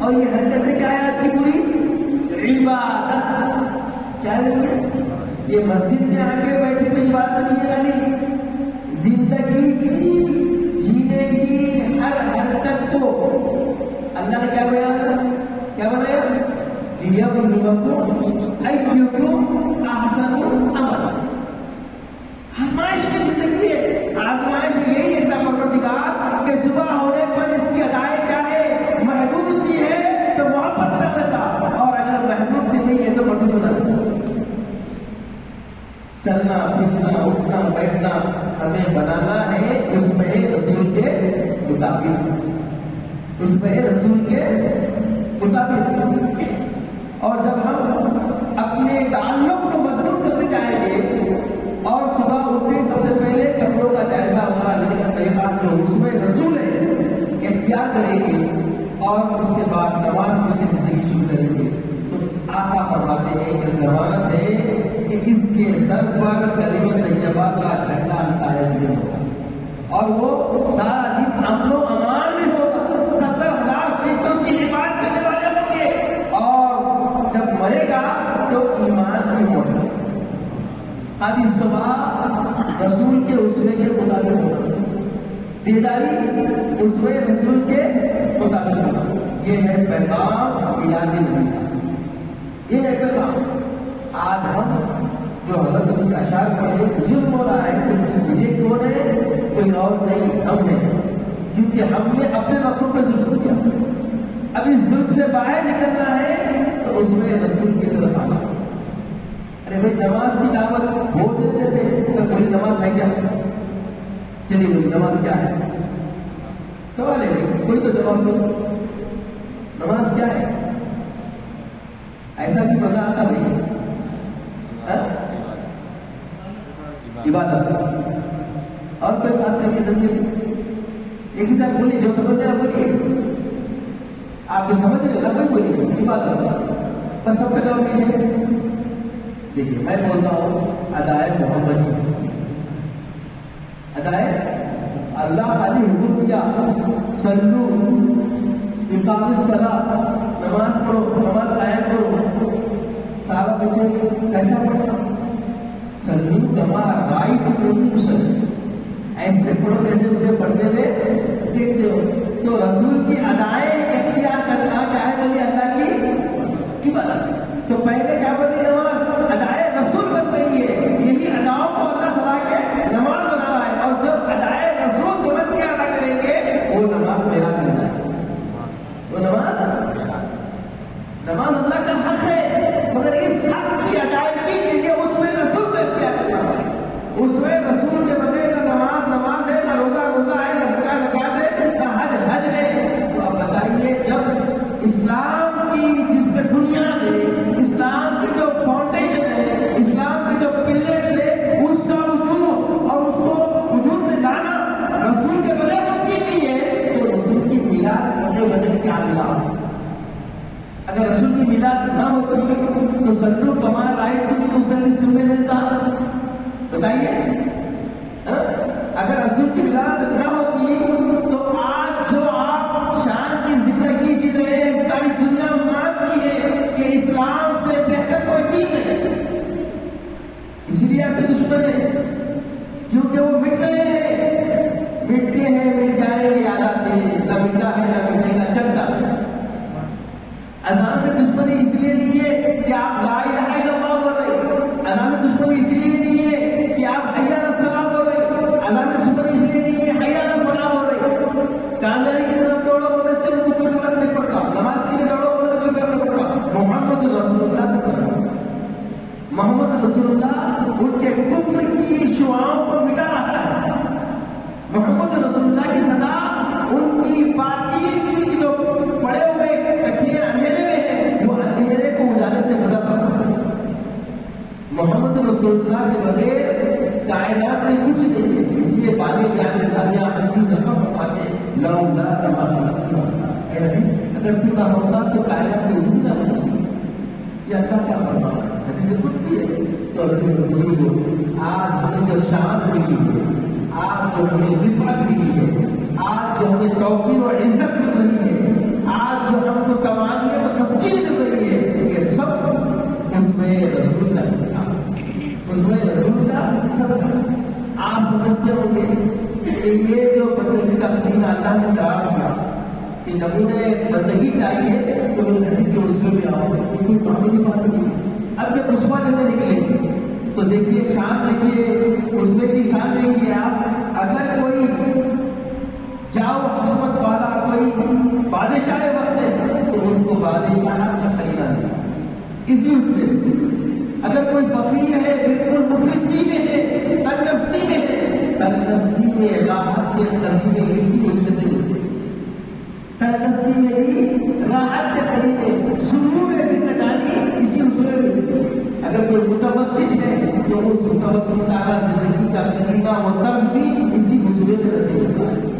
اور یہ حرکتیں کیا ہے آپ کی؟ پوری عبادت. کیا ہے یہ مسجد میں آ کے بیٹھے تو عبادت نہیں ہے. زندگی کی جینے کی ہر حرکت کو اللہ نے کیا بنایا؟ لیبلوکم ایکم احسن عملا. آزمائش کی زندگی ہے. آزمائش میں یہی دیکھتا پروردگار کہ صبح ہونے پر اس کی ادائیں کیا ہے؟ محدود سی ہے تو محبت کر لیتا، اور اگر محدود سی نہیں ہے تو مردود بنا لیتا. چلنا پھرنا اٹھنا بیٹھنا ہمیں بنانا ہے اس میں رسول کے مطابق، اس میں رسول کے مطابق. اور جب ہم اپنے تعلق کو مضبوط کرتے جائیں گے اور صبح اٹھتے سب سے پہلے کپڑوں کا جائزہ ہمارا لینے کا طریقہ جو اس میں رسول ہے اختیار کریں گے، اور اس کے بعد نماز پڑھ کے زندگی شروع کریں گے، تو آقا فرماتے ہیں کہ ضمانت ہے کہ اس کے سر پر کلمہ طیبہ کا جھنڈا سایہ نہیں ہوگا، اور وہ سارا دن امن و امان میں ہوگا. 70,000 فرشتے اس کی حفاظت کرنے والے ہوں گے، اور جب مرے گا تو ایمان بھی ہوگا. خالی صبح رسول کے اسوے کے مطابق ہوگا، بیداری اسوے رسول کے مطابق ہوگا. یہ ہے پیغام میلاد نبی کا. یہ ہے پیغام. آج ہم جو حضرت کے اشعار پڑھے ظلم ہو رہا ہے، اس کی وجہ کون ہے؟ کوئی اور نہیں، ہم ہیں. کیونکہ ہم نے اپنے نفسوں پہ ظلم کیا. اب اس ظلم سے باہر نکلنا ہے تو اس میں رسول کی طرف آنا. ارے بھائی نماز کی دعوت ووٹ دے دیتے تو کوئی نماز ہے کیا؟ چلیے بھائی نماز کیا ہے؟ سوال ہے کوئی تو جواب دو. نماز کیا ہے؟ ایسا بھی مزہ آتا نہیں. عبادت. اور کوئی پاس کر کے سمجھے ایک چیز آپ بولیے جو سمجھتے آپ بولیے. آپ جو سمجھ رہے کوئی بولیے عبادت بس سب کا جواب پیچھے. دیکھیے میں بولتا ہوں ادائے محمدی. ادائے اللہ خالی حکم کیا صلو اقام الصلاۃ، نماز پڑھو، نماز قائم کرو. سارا بچے کیسا پڑھنا؟ صلو کما رأیتمونی اصلی. ایسے پڑھو جیسے مجھے پڑھتے ہوئے دیکھتے ہو. تو رسول کی ادائیں اختیار کرنا کیا ہے بولے اللہ کی بات. تو پہلے کیا بولی نماز ادائے رسول بن رہی ہے, یہی اداؤں کو اللہ سلا کے نماز بنا رہا ہے. اور جب ادائے رسول سمجھ کے ادا کریں گے وہ نماز میرا دن ہے. وہ نماز اللہ کا حق ہے, مگر اس حق کی ادائیگی کے لیے اس میں رسول کو اختیار کرنا ہے. اس میں رسول کے بغیر نہ نماز ہے, نہ روزہ ہے, نہ زکات ہے, نہ حج ہے. تو اب بتائیے جب اسلام کی جس پہ بنیاد ہے, اسلام کی جو فاؤنڈیشن ہے, اسلام کے جو پلرز ہے, اس کا وجود اور اس کو وجود میں لانا رسول کے بغیر ممکن نہیں ہے. تو رسول کی میلاد ہونے بغیر کیا ملا؟ اگر رسول کی میلاد نہ ہوتی تو سلو کمال رائے کو مسلم سننے ملتا. بتائیے اگر رسول کی میلاد نہ ہوتی تو آج جو آپ شان کی زندگی جی رہے ہیں, ساری دنیا مانتی ہے کہ اسلام سے بہتر کوئی چیز نہیں. اس لیے آپ کے دشمن ہیں کیونکہ وہ مٹ رہے ہیں, مٹتے ہیں, مٹ جائیں گے یاد آتے ہیں, نہ مٹا ہے نہ مٹے گا چرچا. اذان سے دشمنی اس لیے نہیں ہے کہ آپ لا الہ الا اللہ بول رہے, اذان سے دشمنی اس لیے نہیں ہے کہ آپ حی علی الصلاۃ بول رہے, اذان سے دشمنی اس لیے نہیں ہے حی علی الفلاح بول رہے. کامیابی کی طرف دوڑو بولنے سے ان کو کوئی فرق نہیں پڑتا, نماز کے لیے دوڑو بولنے سے کوئی فرق نہیں پڑتا. محمد رسول اللہ سے کرو, محمد رسول اللہ ان کے کفر کی شعاؤں کو مٹا رہا ہے. محمد رسول اللہ کی صدا ان کی باطل کی جو پڑے ہوئے کٹھیر اندھیرے میں ہے, وہ اندھیرے کو اجالے سے بدل رہا ہے. محمد رسول اللہ کے بغیر کائنات میں کچھ نہیں ہے. اس لیے بانی بیان دانیاں اپنی سفر پاتے لولا کما اگر تو نہ ہوتا تو کائنات میں وجود نہ بچی. یہ اللہ کا فرمان ہے, حدیث قدسی ہے. تو بزرگوں آج ہمیں جو شان ملی ہے, آج جو ہمیں رفعت ملی ہے, آج جو ہمیں توقیر اور عزت مل رہی ہے, آج جو ہم کو کمالیت اور تسکین مل رہی ہے, یہ سب اس میں رسول کا صدقہ, اس میں رسول کا صدقہ. آپ سمجھتے ہوں گے کہ یہ جو بندگی کا خزینہ اللہ نے قرار دیا کہ نمونے بندگی چاہیے تو حدیث کے اس میں بھی آؤ, کوئی معمولی بات نہیں. اب جب عثمان لینے نکلے تو دیکھیے شان, دیکھیے اس میں بھی شان دیکھیے آپ. اگر کوئی جاؤ حشمت والا کوئی بادشاہ وقت ہے تو اس کو بادشاہ کا خریدا نہیں اسی اس میں سے. اگر کوئی فقیر ہے بالکل مفلسی میں ہے, تنگستی میں ہے, تنگستی میں راحت کے خریدے اسی اس میں سے نہیں. تنگستی میں بھی راحت کے خریدے سرور زندگانی اسی اس میں ملتی. اگر کوئی متوسط ہے تو اس متوسطانہ زندگی کا طریقہ و طرز بھی اسی مسئلے میں رسے ہوتا ہے.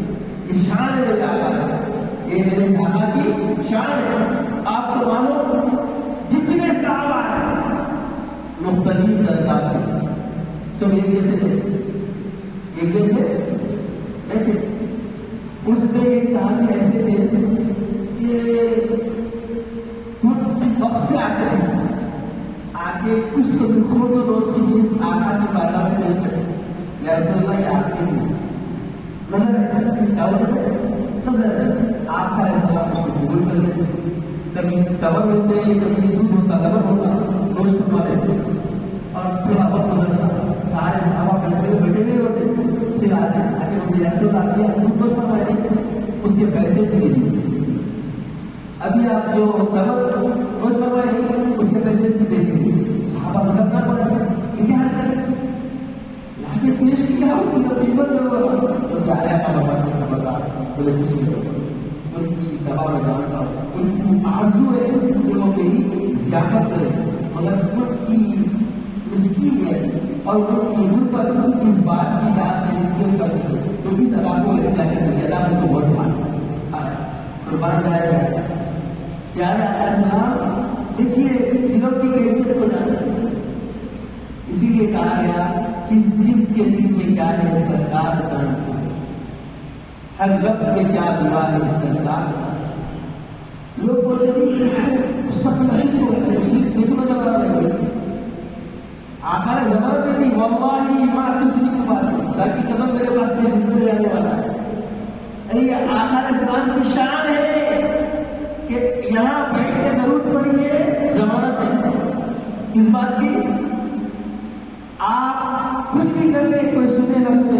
یہ شان ہے میرے آقا ہے, یہ میرے آقا کی شان ہے. آپ کو معلوم جتنے صحابہ ہیں مختلف درجات کے تھے, سب ایک جیسے تھے, ایک جیسے لیکن اس میں ایک صحابی ایسے تھے کہ وقت سے آتے تھے, آگے کچھ تو لکھو تو روز کی چیز آقا کے بارے میں پیش کرے, یا رسول اللہ یہ آپ کے لیے نظر ہے, کیا ہوتا ہے نظر ہے. آپ کا السلام اس کو قبول کر لیتے, کبھی تور ہوتے ہیں, کبھی دودھ ہوتا, لبن ہوتا, روز فرما لیتے, اور تھوڑا وقت گزرتا, سارے صحابہ پیسے میں بیٹھے ہوئے ہوتے, پھر آتے آگے ہوتے ایسے آپ کیا دودھ بس فرمائے نہیں, اس کے پیسے دے دیجیے. ابھی آپ جو تور روز فرمائے نہیں, اس کے پیسے بھی دے دیجیے. صحابہ مذہب کر پڑے انتہار کریں لاکے پیش کیا ان کی قیمت میں ہوگا تو پیارے آپ کا بابا کی خبردار بولے کچھ نہیں ہوگا. ان کی دوا میں جانتا ہوں, ان کی آرزو ہے کہ وہ میری ضیافت کرے, مگر ان کی مسکین ہے اور ان کی غربت اس بات کی یاد نہیں کر سکے. تو اس ادا کو اختیار کریں, ادا کو بہت مان قربان جائے گا. پیارے آقا السلام دیکھیے دلوں کی کیفیت کو جانا, اسی لیے کہا گیا کس چیز کے دل میں کیا ہے سرکار جانتے ہیں, ہر وقت میں کیا دعا ہے سرکار. لوگ بولتے ہیں اس پر نشید ہو گئے, یہ تو نظر آ رہا ہے. آقا نے زبان دے دی واللہ ما تشرک بات, خدا کی قدم میرے وقت یہ زندہ رہنے والا ہے. یہ آقا علیہ السلام کی شان ہے کہ یہاں بیٹھ کے درود پڑھیے ضمانت ہے اس بات کی. آپ کچھ بھی کر لیں کوئی سنے نہ سنے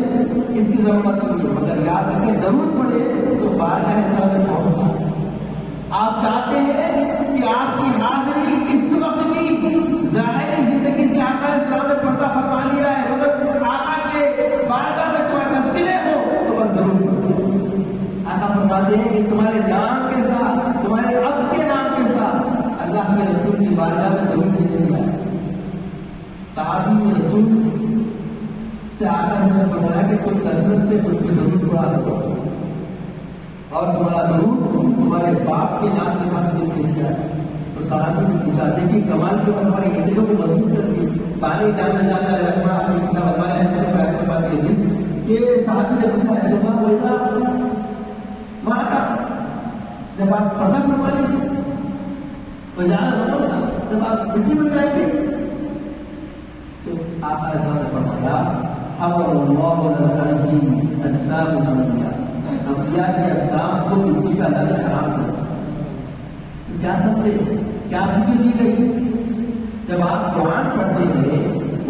اس کی ضرورت نہیں ہے، مگر یاد رکھیں درود پڑھے تو بارگاہ خدا میں پہنچنا. آپ چاہتے ہیں کہ آپ کی حاضری اس وقت کی ظاہری زندگی سے آقا علیہ السلام نے پردہ فرما لیا ہے، مگر آقا کے بارگاہ میں تمہارے تذکرے ہو تو بس درود پڑھو. آقا فرماتے ہیں کہ تمہارے نام کے ساتھ، تمہارے رب کے نام کے ساتھ اللہ کے رسول کی بارگاہ میں درود بھیج دیا ہے. صحابی رسول سے آقا سے نے فرمایا کہ تم کثرت سے خود پہ درود پڑھا دو اور تمہارا درود تمہارے باپ کے نام کے ساتھ دل بھیج جائے. تو صحابی نے پوچھا دیکھیے کمال کے ہمارے عقیدوں کو مضبوط کر دی. پانی جانا جانا رکھنا ہمارے یہ صحابی نے پوچھا ایسے بولتا وہاں کا جب آپ پردہ فرما لیں گے تو جانا نہ پڑتا، جب آپ مٹی بن جائیں گے تو آپ ایسا نے فرمایا حضر اللہ العظیم اجسام الانبیاء، انبیاء کے اجسام کو مٹی کا اللہ نے حرام کر. کیا سمجھے، کیا فکر دی گئی؟ جب آپ قرآن پڑھتے ہیں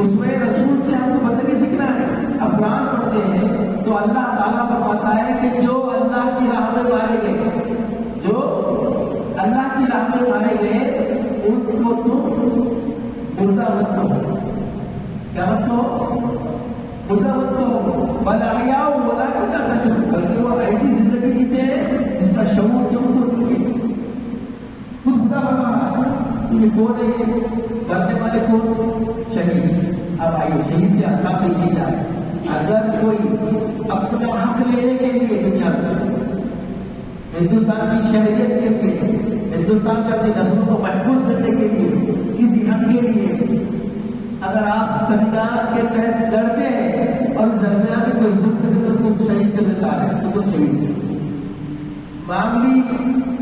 اس میں رسول سے ہم کو بندگی سیکھنا ہے. اب قرآن پڑھتے ہیں تو اللہ تعالیٰ فرماتا ہے کہ جو اللہ کی راہ میں مارے گئے، جو اللہ کی راہ میں مارے گئے ان کو تم مردہ مت کہو. کیا مت کہو؟ مردہ مت کہو. بل احیاء ولکن لا تشعرون، بلکہ وہ ایسی زندگی جیتے ہیں جس کا شعور تم کو نہیں ہے. خود خدا فرما رہا ہے یہ کون ہے، کرنے والے کون؟ شہید. اب آئیے شہید کے اقسام دیکھی جائے. اگر کوئی اپنا حق لینے کے لیے دنیا میں ہندوستان کی شہریت کے لیے، ہندوستان میں اپنی نسلوں کو محفوظ کرنے کے لیے، کسی حق کے لیے اگر آپ سنویدھان کے تحت لڑتے ہیں اور اس درمیان میں کوئی ظلم کرے تو تم شہید کر دیتا ہے تو تم شہید. معاملی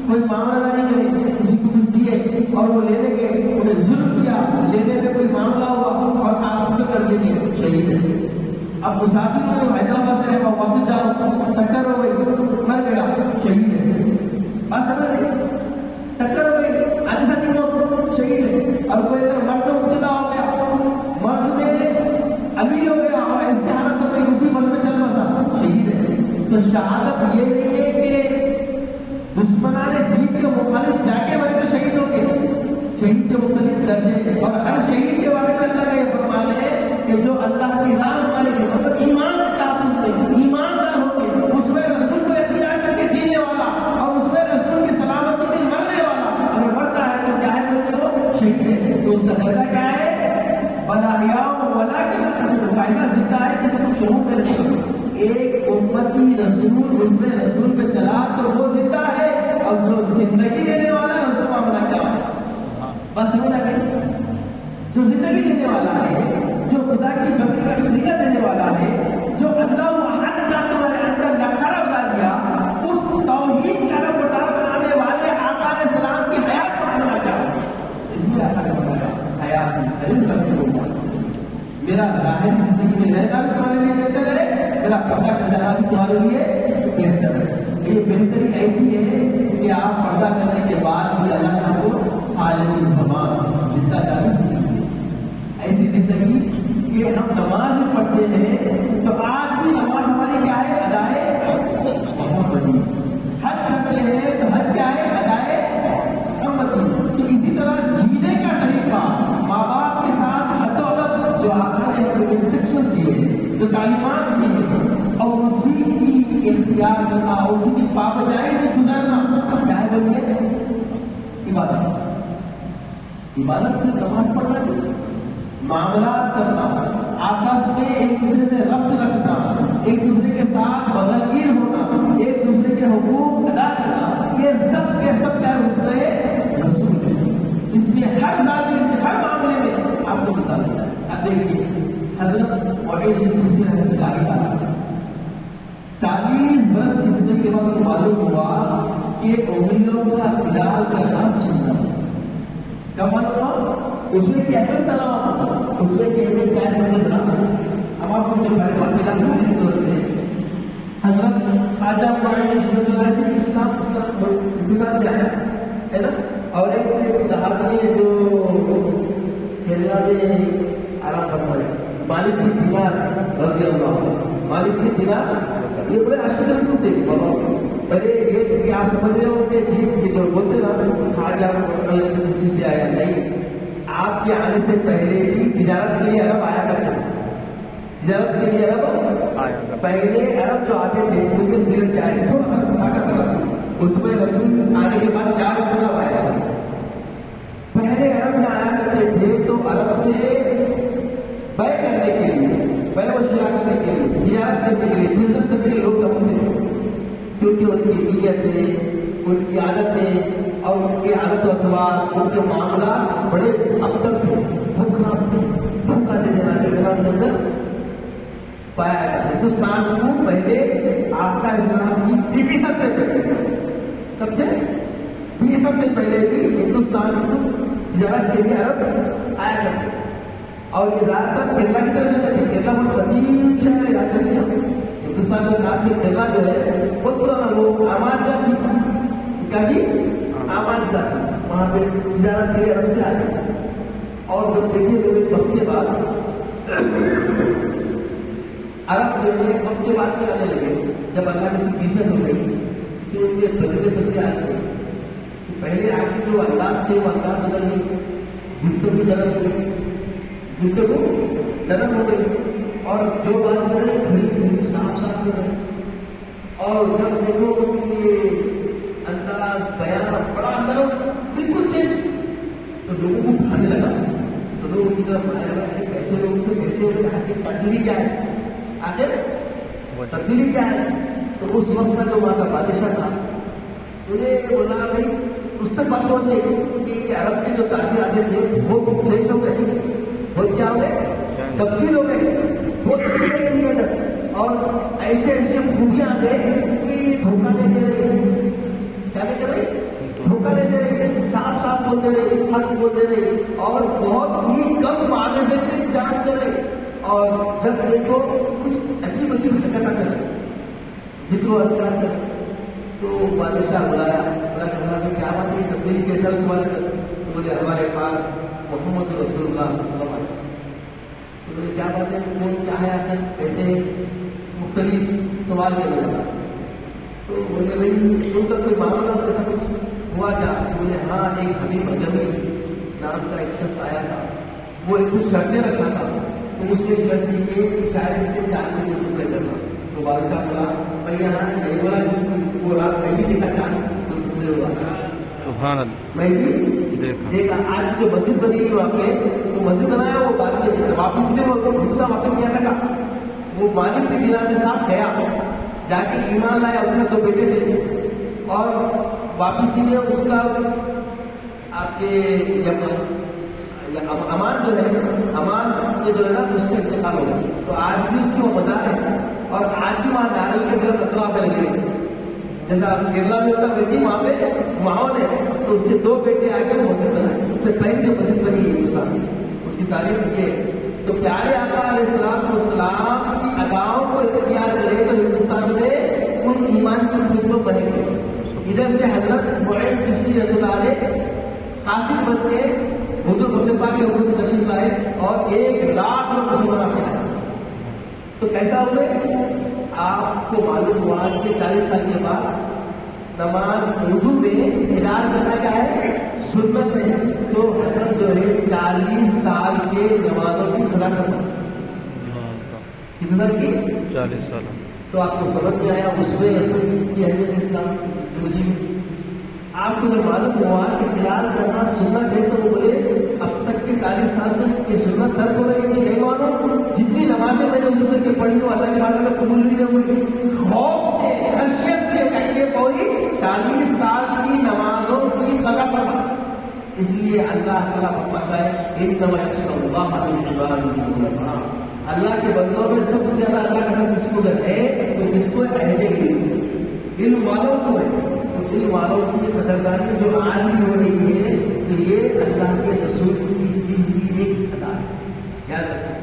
کوئی معاملہ نہیں کرے، کسی کو کچھ دیے اور وہ لینے کے انہیں ظلم کیا، لینے میں کوئی معاملہ ہوا اور آپ خود کر دیں گے شہید ہے. اب مسافر میں حیدرآباد سے رہے واپس جاؤ ٹکر ہو گئی مر گیا شہید ہے. بات سمجھ رہے، ٹکر ہو گئی آدھے ساتھی لوگ شہید ہے. اور کوئی اگر مرد میں مبتلا ہو گیا، مرض میں امیر ہو گیا اور ایسے حالت تو کوئی اسی مرض میں چل رہا تھا شہید ہے. تو شہادت یہ نہیں ہے کہ دشمنان دین کے مخالف جا کے مرے تو شہید ہوں گے. شہید کے مختلف درجے اور ہر شہید کے بارے میں اللہ کا یہ فرمان ہے کہ جو اللہ کی راہ ہمارے لیے مطلب ایمان کے تحفظ میں ایماندار ہو کے اس میں رسول کو اختیار کر کے جینے والا اور اس میں رسول کی سلامتی میں مرنے والا اگر مرتا ہے تو کیا ہے بولتے وہ شہید ہے. تو اس کا درجہ کیا ہے؟ بل احیاء ولکن لا تشعرون. ایسا زندہ ہے کہ تم شعور میں نہیں. ایک امتی رسول اس میں رسول پہ چلا تو وہ زندہ ہے اور جو زندگی دینے والا ہے اس کا معاملہ کیا ہے؟ بس سمجھا گئی. جو زندگی دینے والا ہے، جو خدا کی بکری کا فریدہ دینے والا ہے، جو اللہ احد کا تمہارے اندر نقرہ ڈال دیا، اس توحید کا نمبردار بنانے والے آقا علیہ السلام کی حیات کا معاملہ کیا ہے؟ اس میں آقا نے فرمایا حیات کی علم کرتے ہوگا میرا ظاہر زندگی میں رہنا بھی تمہارے لیے بہتر ہے، میرا پردہ کرنا بھی تمہارے لیے بہتر ہے. یہ بہتری ایسی ہے کہ آپ پردہ کرنے کے بعد بھی اللہ نے آپ کو عالم الزمان زندہ داری زندگی، ایسی زندگی کہ ہم نماز پڑھتے ہیں تو آج بھی نماز ہماری کیا ہے؟ ادائے محمدی. حج کرتے ہیں تو حج کیا ہے؟ ادائے محمدی. تو اسی طرح جینے کا طریقہ ماں باپ کے ساتھ حد و ادب جو آخر نے انسٹرکشن دیے، جو تعلیمات دیے اور اسی کی اختیار کرنا اور اسی کی پابندی میں گزرنا کیا ہے بولے؟ عبادت. عبادت سے نماز پڑھنا نہیں، معاملات کرنا، آپس میں ایک دوسرے سے ربط رکھنا، ایک دوسرے کے ساتھ بدلگیر ہونا، ایک دوسرے کے حقوق ادا کرنا، یہ سب کے سب کیا ہے؟ اس میں رسول ہے. اس میں ہر زاویے سے ہر معاملے میں آپ کو مثال دیا ہے. اب دیکھیے حضرت وحید جس نے ہمیں داری ڈالا 40 برس کی زندگی کے بعد معلوم ہوا کہ انگلیوں کا خلال کرنا سننا کیا معلوم ہوا؟ اس میں کیا ہے تناؤ، اس میں کیا ہے؟ اب آپ کو جو بھائی ملا حضرت خواجہ معین سے اسلام ہندوستان میں آیا ہے نا. اور ایک صحابی ہے جو کیرلا میں آرام فرما ہے, مالک بن دینار رضی اللہ عنہ. مالک بن دینار یہ بڑے اشد رسول تھے بابا. پہلے یہ کہ آپ سمجھ رہے ہو کہ جو بولتے نا خواجہ کسی سے آیا نہیں, آپ کے آنے سے پہلے بھی تجارت کے لیے عرب آیا کرتے تھے. تجارت کے لیے عرب پہلے عرب جو آتے تھے سنگے سیرت کے آئے تھوڑا سا اس میں رسول آنے کے بعد کیا رکھنا آیا. پہلے عرب میں آیا کرتے تھے تو عرب سے بے کرنے کے لیے, بے و شراء کرنے کے لیے, تجارت کرنے کے لیے, بزنس کرنے کے لیے لوگ جمتے تھے. کیونکہ ان کی نیتیں, ان کی عادتیں اور ان کے عادت و اخبار, ان کے معاملات بڑے ابتر تھے, بہت خراب تھے. دھوکہ دے دینا کے اندر پایا جاتا. ہندوستان کو پہلے آپ کا اسلام کی 20 سے پہلے, کب سے 20 سے پہلے بھی ہندوستان کو تجارت کے لیے عرب آیا کرتے. اور یہ زیادہ تر کیرلا کی طرف جاتے تھے. کیرلا بہت قدیم شہر ہے, جاتے تھے ہندوستان میں. خاص کر کیرلا جو ہے بہت پرانا, وہ آماج کا تھی. کیا جی آماج کا تھی, وہاں پہ تجارت کے لیے عرب سے آ گئے. اور جب دیکھیں تو ایک وقت کے بعد عرب جو ہے ایک وقت کے بعد کیا آنے لگے, جب اللہ کی پیشت ہو گئی کہ ان کے بدلتے آ گئے. پہلے آپ کی جو انداز تھے وہ انداز بدل گئی, گفتگو نرم ہو گئی, گفتگو نرم ہو گئی. اور جو بات کریں کھڑی کھڑی صاف صاف کریں. اور جب دیکھو کہ یہ انداز بیان بڑا نرم بالکل چینج, تو لوگوں کو بھانے لگا. تو لوگوں کی طرف آنے لگا کہ کیسے لوگ تھے, کیسے آخر تبدیلی کیا ہے, آخر تبدیلی کیا ہے. تو اس وقت میں جو وہاں کا بادشاہ تھا انہیں بولا بھائی اس تک بات پہنچ گئی کہ عرب کے جو تاجر آتے تھے وہ چینج ہو گئے, وہ کیا ہو گئے, تبدیل ہو گئے, وہ تبدیل نہیں اندر. اور ایسے ایسے خوبیاں آ گئے کہ دھوکہ نہیں دے رہے. کیا نہیں کر رہے, دھوکہ نہیں دے رہے, صاف صاف بولتے رہے, حق بولتے رہے, اور بہت ہی کم معاملے میں جانتے رہے. اور جب دیکھو کچھ عجیب عجیب حرکتیں کرے, ذکر و اذکار کرے, تو بادشاہ بلایا, کیا بات ہے, تبدیلی کیسا تمہارے کر. تو بولے ہمارے پاس محمد رسول اللہ صلی اللہ علیہ وسلم. تو بولے کیا بات ہے, کون کیا ہے آخر, ایسے مختلف سوال کرنے لگا. تو بولے بھائی ان کا کوئی معاملہ ایسا کچھ ہوا کیا. بولے ہاں, ایک حبیب اجمی نام کا ایک شخص آیا تھا, وہ ایک کچھ شرطیں رکھا تھا. تو اس نے شرط دی کہ شاید اس کے 4 دن میں طے کرنا. تو بادشاہ بولا میں یہاں نہیں بولا, جس کو وہ رات میں بھی دیکھا چاند تو پورے ہوا میں بھی دیکھا. آج جو مسجد بنی ہوئی وہاں پہ, وہ مسجد بنایا, وہ بعد میں واپس میں وہ حصہ واپس نہیں آ سکا. وہ مالک کے دینار کے ساتھ گیا, جا کے ایمان لایا. اس کے 2 بیٹے تھے, اور واپسی میں اس کا آپ کے امان جو ہے, امان جو ہے نا, اس کا انتقال ہو گیا. تو آج بھی اس کی وہ مزار ہے, اور آج بھی وہاں ناریل کے درخت اطراف میں لگے ہوئے, جیسا کیرلا میں ہوتا ویسے وہاں پہ ماحول ہے. تو اس کے 2 بیٹے آ کے وہ مسجد بنائے. سب سے پہلی جو مسجد بنی ہے ہندوستان, اس کی تعریف یہ ہے. تو پیارے آقا علیہ السلام کی اداؤں کو اختیار کرے تو ہندوستان میں ان ایمان کی خدمت بنے گی. ادھر سے حضرت معین چشتی رضی اللہ علیہ قاصد بن کے حضور مصطفیٰ کے حضور تشریف لائے, اور 1 لاکھ لوگ مسلمان کیا ہے. تو کیسا ہوئے, آپ کو معلوم ہوا کہ 40 سال کے بعد نماز وضو میں علاج کرنا کیا ہے, سنت ہے. تو حضرت جو ہے 40 سال کے نمازوں کی قضا کرنا. کتنا کی 40 سال. تو آپ کو سمجھ میں آیا اس میں رسول کی اہمیت اسلام زندگی میں. آپ کو جب معلوم ہوا کہ علاج کرنا سنت ہے, تو وہ بولے اب تک کے 40 سال سے کہ سنت ترک ہو رہی ہے, نہیں معلوم جتنی نمازیں میں نے وضو کر کے پڑھی ہوں اللہ کے بارے میں قبول نہیں ہوئی. خوف سے, خشیت سے کہتے پوری 40 سال کی نمازوں کی قضا پڑھا. اس لیے اللہ تعالیٰ فرماتا ہے انما یخشى اللہ من عباده العلماء. اللہ کے بندوں میں سب سے زیادہ اللہ کا کس کو ڈر ہے, تو کس کو اہل علم والوں کو ہے. تو علم والوں کی قدردانی جو آج بھی ہو رہی ہے, تو یہ اللہ کے رسول کی ایک ادا ہے. یاد رکھیں,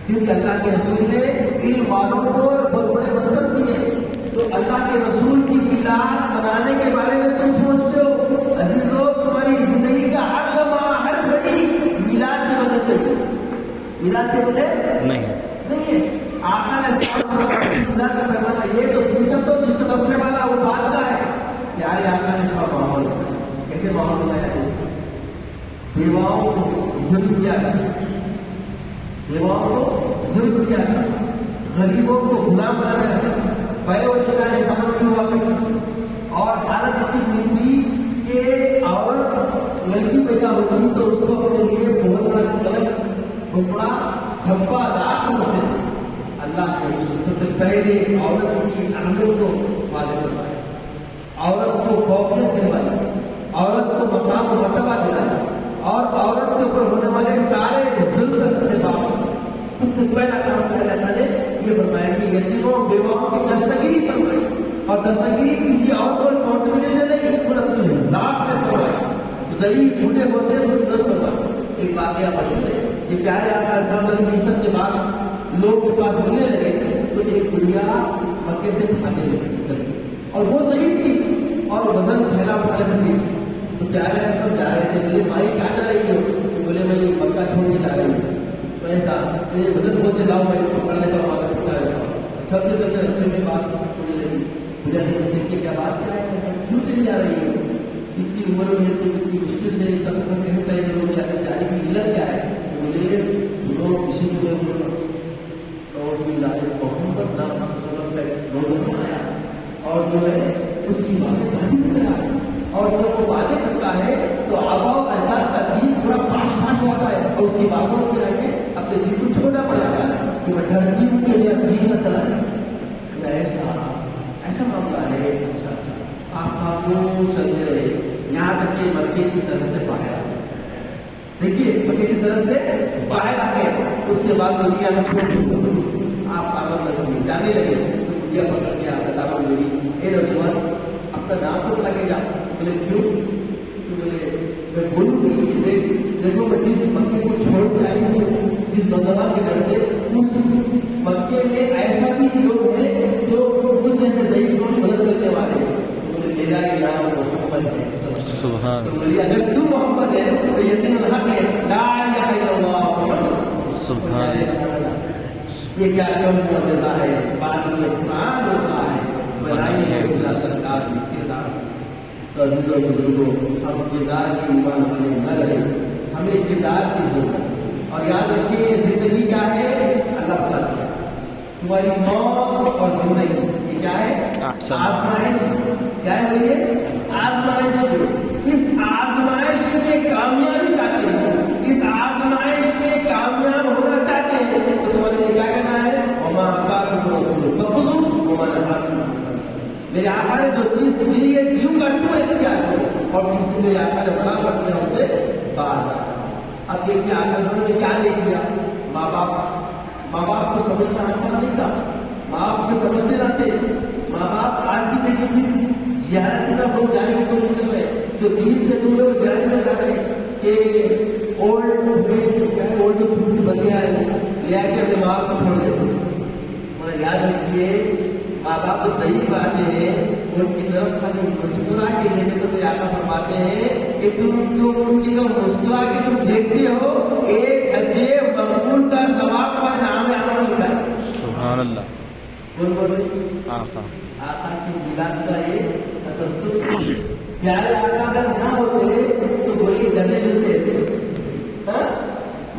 کیونکہ اللہ کے رسول نے علم والوں کو بہت بڑے منصب دیے. تو زمانے کے بارے میں تم سوچتے ہو؟ عزیزو تمہاری زندگی کا ہر لمحہ ہر گھڑی میلاد کے بدلتے میلاد کے بدلے نہیں ہے. آقا نے اللہ کا پیغام یہ تو دوسرا تو جس سے بچنے والا وہ بات کا ہے. پیارے آقا نے تھوڑا ماحول کیسے ماحول بنایا ہے؟ بیواؤں کو ظلم کیا تھا, بیواؤں کو ظلم کیا تھا, غریبوں کو غلام بنایا تھا, بے وشیلہ انسانوں کی ہوا کرتی اور حالت اتنی تھی کہ عورت لڑکی پیدا ہوتی تو اس کو اپنے لیے بہت بڑا قلم بہت بڑا دھبا دار سمجھتے تھے. اللہ کے سب سے پہلے عورت کی اہمیت کو واضح کروایا, عورت کو فوقیت دلوائی, عورت کو مقام و مرتبہ دلایا اور عورت کے اوپر ہونے والے سارے ظلم کا سب سے باپ سب سے پہلا کام کیا اللہ نے یہ فرمایا کہ یتیموں بیواؤں کی دستگیری کروائی اور دستگیری کسی اور کو کانٹریبیوشن نہیں, خود اپنی ذات سے کروائی. ضعیف بوڑھے ہوتے ہیں تو مدد کروائی. ایک واقعہ مشہور ہے, یہ پیارے آقا صلی اللہ علیہ وسلم کے بعد لوگ کے پاس ملنے لگے تو ایک گڑیا مکے سے کھانے لگی اور وہ ضعیف تھی اور وزن پھیلا اٹھا سکتی تھی. تو پیارے سب جا رہے تھے, بولے بھائی کیا جا رہی ہو؟ بولے میں مکہ چھوڑ کے جا رہی ہوں. تو ایسا وزن ہوتے لاؤ میں پکڑنے کا وہاں پکڑا رہتا ہوں. چلتے چلتے رستے میں بات ہونے لگی. مجھے کہ کیا بات کیا ہے, کیوں چلی جا رہی ہے؟ اتنی عمر میں تو اتنی مشکل سے اتنا سفر کہتا ہے لوگ جانے کی علت کیا ہے؟ مجھے لوگ کسی کو اور محمد نام لوگوں آیا اور جو ہے اس کی باتیں کہتی نظر آئی اور جب وہ وعدے کرتا ہے تو آبا و اجداد کا دین پورا پاش پاش ہوتا ہے اور اس کی باتوں کے آگے اپنے دل کو چھوٹا پڑ جاتا ہے کہ میں ڈرتی ہوں کہ میرا دین نہ چلا جائے. ایسا معاملہ ہے. اچھا آپ چلتے رہے یہاں تک کہ مکے کی سرحد سے باہر آ گئے. دیکھیے مکے کی سرحد سے باہر آ گئے. اس کے بعد دنیا میں چھوڑ آپ سامنے لگے جانے لگے تو دنیا پکڑ کے آپ بتا میری اے نوجوان اپنا نام تو لگے جا. بولے کیوں؟ تو بولے میں بولوں گی دیکھو میں جس مکے کو چھوڑ کے آئی ہوں, جس نوجوان کے گھر سے, اس مکے میں ایسا بھی لوگ ہیں جو کچھ جیسے ضعیف لوگ مدد کرنے والے ہیں. بولے میرا نام محمد ہے. سبحان. تو بولے اگر تو محمد ہے تو یقیناً حق ہے لا الہ الا اللہ محمد. سبحان. یہ کیا کم معجزہ ہے, بعد میں قرآن ہوتا ہے بنائی ہے خدا سرکار کی کردار. تو عزیزوں بزرگوں ہم کردار کی ایمان والے نہ رہے, ہمیں کردار کی ضرورت. اور یاد رکھیے زندگی کیا ہے, اللہ تعالیٰ تمہاری موت اور زندگی یہ کیا ہے, آزمائش. کیا ہے بولیے, آزمائش. اس آزمائش میں کامیابی چاہتے ہیں, اس آزمائش میں کامیاب ہونا چاہتے ہیں تو تمہارے لیے کیا کرنا ہے, وما آتاکم الرسول فخذوہ وما نہاکم عنہ. میرے آقا نے جو چیز پوچھی ہے کیوں کرتے ہیں کیا کرو, اور کسی میرے آقا نے بڑا کر دیا اس سے باز آ. اب دیکھیے آقا نے کیا لے دیا, ماں باپ کو سمجھنا آسان نہیں تھا, ماں باپ کو سمجھتے نہ تھے. ماں باپ آج بھی دیکھیں زیارت کی طرف لوگ جانے کی کوشش کر رہے ہیں, جو دین سے دور لوگ زیارت میں جا رہے ہیں کہ اولڈ جو چھوٹی بندیاں ہیں لے آ کے اپنے ماں باپ کو چھوڑ دیتے. مگر یاد رکھیے ماں باپ تو ضعیف آتے ہیں, ان کی طرف خالی مسکرا کے دینے تو میرے آقا فرماتے ہیں کہ تم ان کی طرف مسکرا کے تم دیکھتے ہو ایک عجیب مقبول کا ثواب کا نام عمل لکھا ہے. سبحان اللہ. کون بول رہے؟ آقا کی میلاد کا یہ اثر. پیارے آقا اگر نہ ہوتے تو بولیے جلنے ملتے ایسے.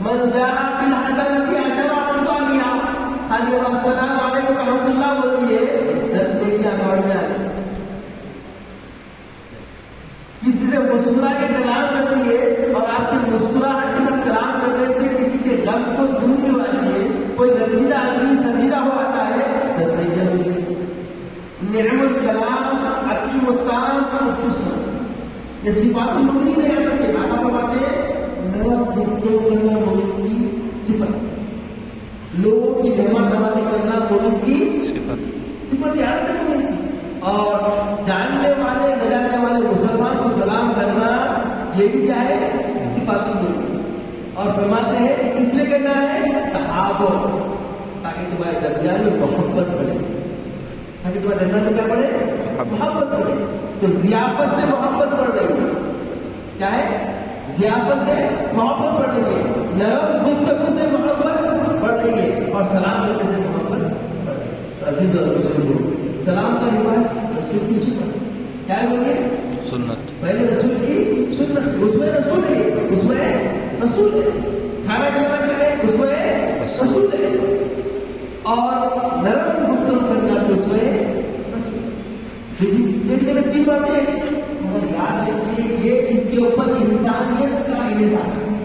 من جاء بالحسنۃ عشر امثالها. السلام علیکم ورحمۃ اللہ بولیے 10 نیکیاں دوڑ میں آ گئی. کسی سے مسکرا کے کلام کر لیے اور آپ کی مسکراہٹ کے ساتھ کلام کرنے سے کسی کے غم کو دور نہیں ہوا دیے. کوئی نتیجہ آدمی سنجیدہ ہو آتا ہے 10 نیکیاں ہوئی. نعم الکلام حکیم الطعام الحسن. یہ صفات المؤمنین نے یاد رکھے. آقا فرماتے ہیں میرا گفتگو کرنا مومن کی صفت, لوگوں کی مہمان نوازی کرنا مومن کی صفت یاد رکھے مومن کی. اور جاننے والے نہ جاننے والے مسلمان کو سلام کرنا یہ بھی کیا ہے, صفات المؤمنین. اور فرماتے ہیں کس لیے کرنا ہے, تحابو, تاکہ تمہارے درمیان میں محبت بڑھے. تاکہ تمہارے درمیان میں کیا بڑھے, محبت بڑھے. تو ضیافت سے محبت بڑھ رہی ہے. کیا ہے؟ ضیافت سے محبت بڑھ رہی ہے. نرم گفتگو سے محبت بڑھ رہی ہے اور سلام کرنے سے محبت بڑھ رہی ہے. تو عزیز اور بزرگوں، سلام کا رواج رسول کی سنت. کیا بولیے؟ سنت. پہلے رسول کی سنت. اس میں رسول ہے، اس میں رسول ہے. کھانا کھلانا کیا ہے؟ اس میں رسول ہے. اور نرم گفتگو کرنا تو اس میں رسول ہے. دیکھنے میں تین باتیں مگر یاد رکھیے، یہ اس کے اوپر انسانیت کا انحصار ہے.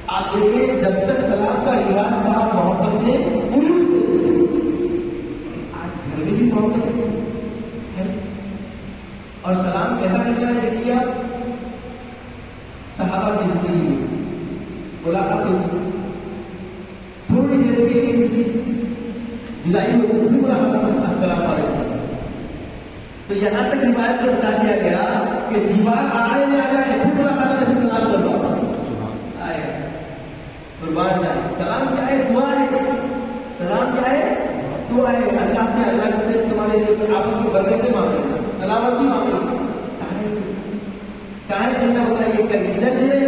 آپ دیکھیں جب تک سلام کا رواج تھا محبت نے پوری اس کو آج گھر میں بھی محبت ہے. اور سلام کیسا کرنا ہے؟ دیکھیے آپ صحابہ کی زندگی میں ملاقات ہوتی، تھوڑی دیر کے لیے کسی جدائی میں بھی ملاقات ہوتی، السلام علیکم. تو یہاں تک روایت میں بتا دیا گیا کہ دیوار آڑے میں آ جائے پھر ملاقات میں سلام کر دو. آئے قربان جائے. سلام کیا ہے؟ دعا ہے. سلام کیا ہے؟ دعا ہے. اللہ سے تمہارے لیے آپس میں برکتیں مانگے، سلامتی مانگے. کیا ہے کرنا بتائیے؟ کیا ادھر دے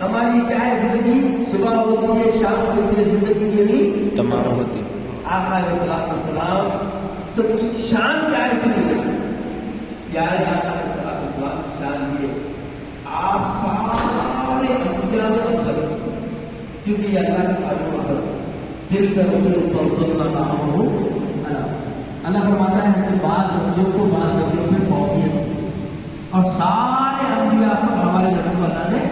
ہماری کیا ہے زندگی؟ صبح ہوتی ہے، شام ہوتی ہے، زندگی یہی تمام ہوتی. آقا علیہ الصلوۃ والسلام سب کی شان کیا ہے؟ سنیے پیارے آقا علیہ الصلوۃ والسلام شان یہ آپ سارے انبیاء میں افضل، کیونکہ یہ اللہ کا قانون ہے. دل کا رسول فضلنا بعضهم علی. اللہ فرماتا ہے کہ بعض نبیوں کو بعض نبیوں میں فوقیت، اور سارے انبیاء پر ہمارے نبی کو اللہ نے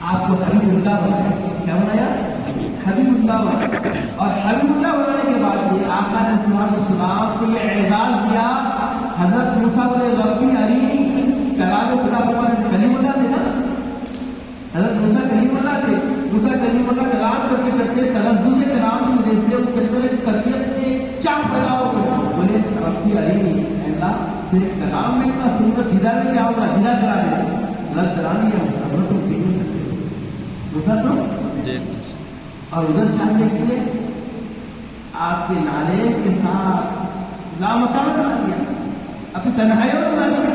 آپ کو حبیب اللہ بنایا. کیا بنایا؟ حبیب اللہ بنایا. اور حبیب اللہ بنانے کے بعد بھی آقا علیہ السلام کو یہ اعزاز دیا. حضرت موسیٰ بولے ربی ارینی کلام خدا، فرمانے کلیم اللہ تھے نا. حضرت موسیٰ کلیم اللہ تھے. موسیٰ کلیم اللہ کلام کرتے کرتے تلفظ کلام کی وجہ سے ان کے اندر کلیت میں چاہ پیدا ہو گئی. بولے ربی ارینی، اللہ تیرے کلام میں اتنا سنت، دیدار میں کیا ہوگا؟ دیدار کرا دے. غلط کرا نہیں ہے موسیٰ، وہ تم دیکھ نہیں سکتے موسیٰ تو. اور ادھر شان دیکھیے آپ کے نالے کے ساتھ لامکان بنا دیا، اپنی تنہائیوں میں بنا دیا.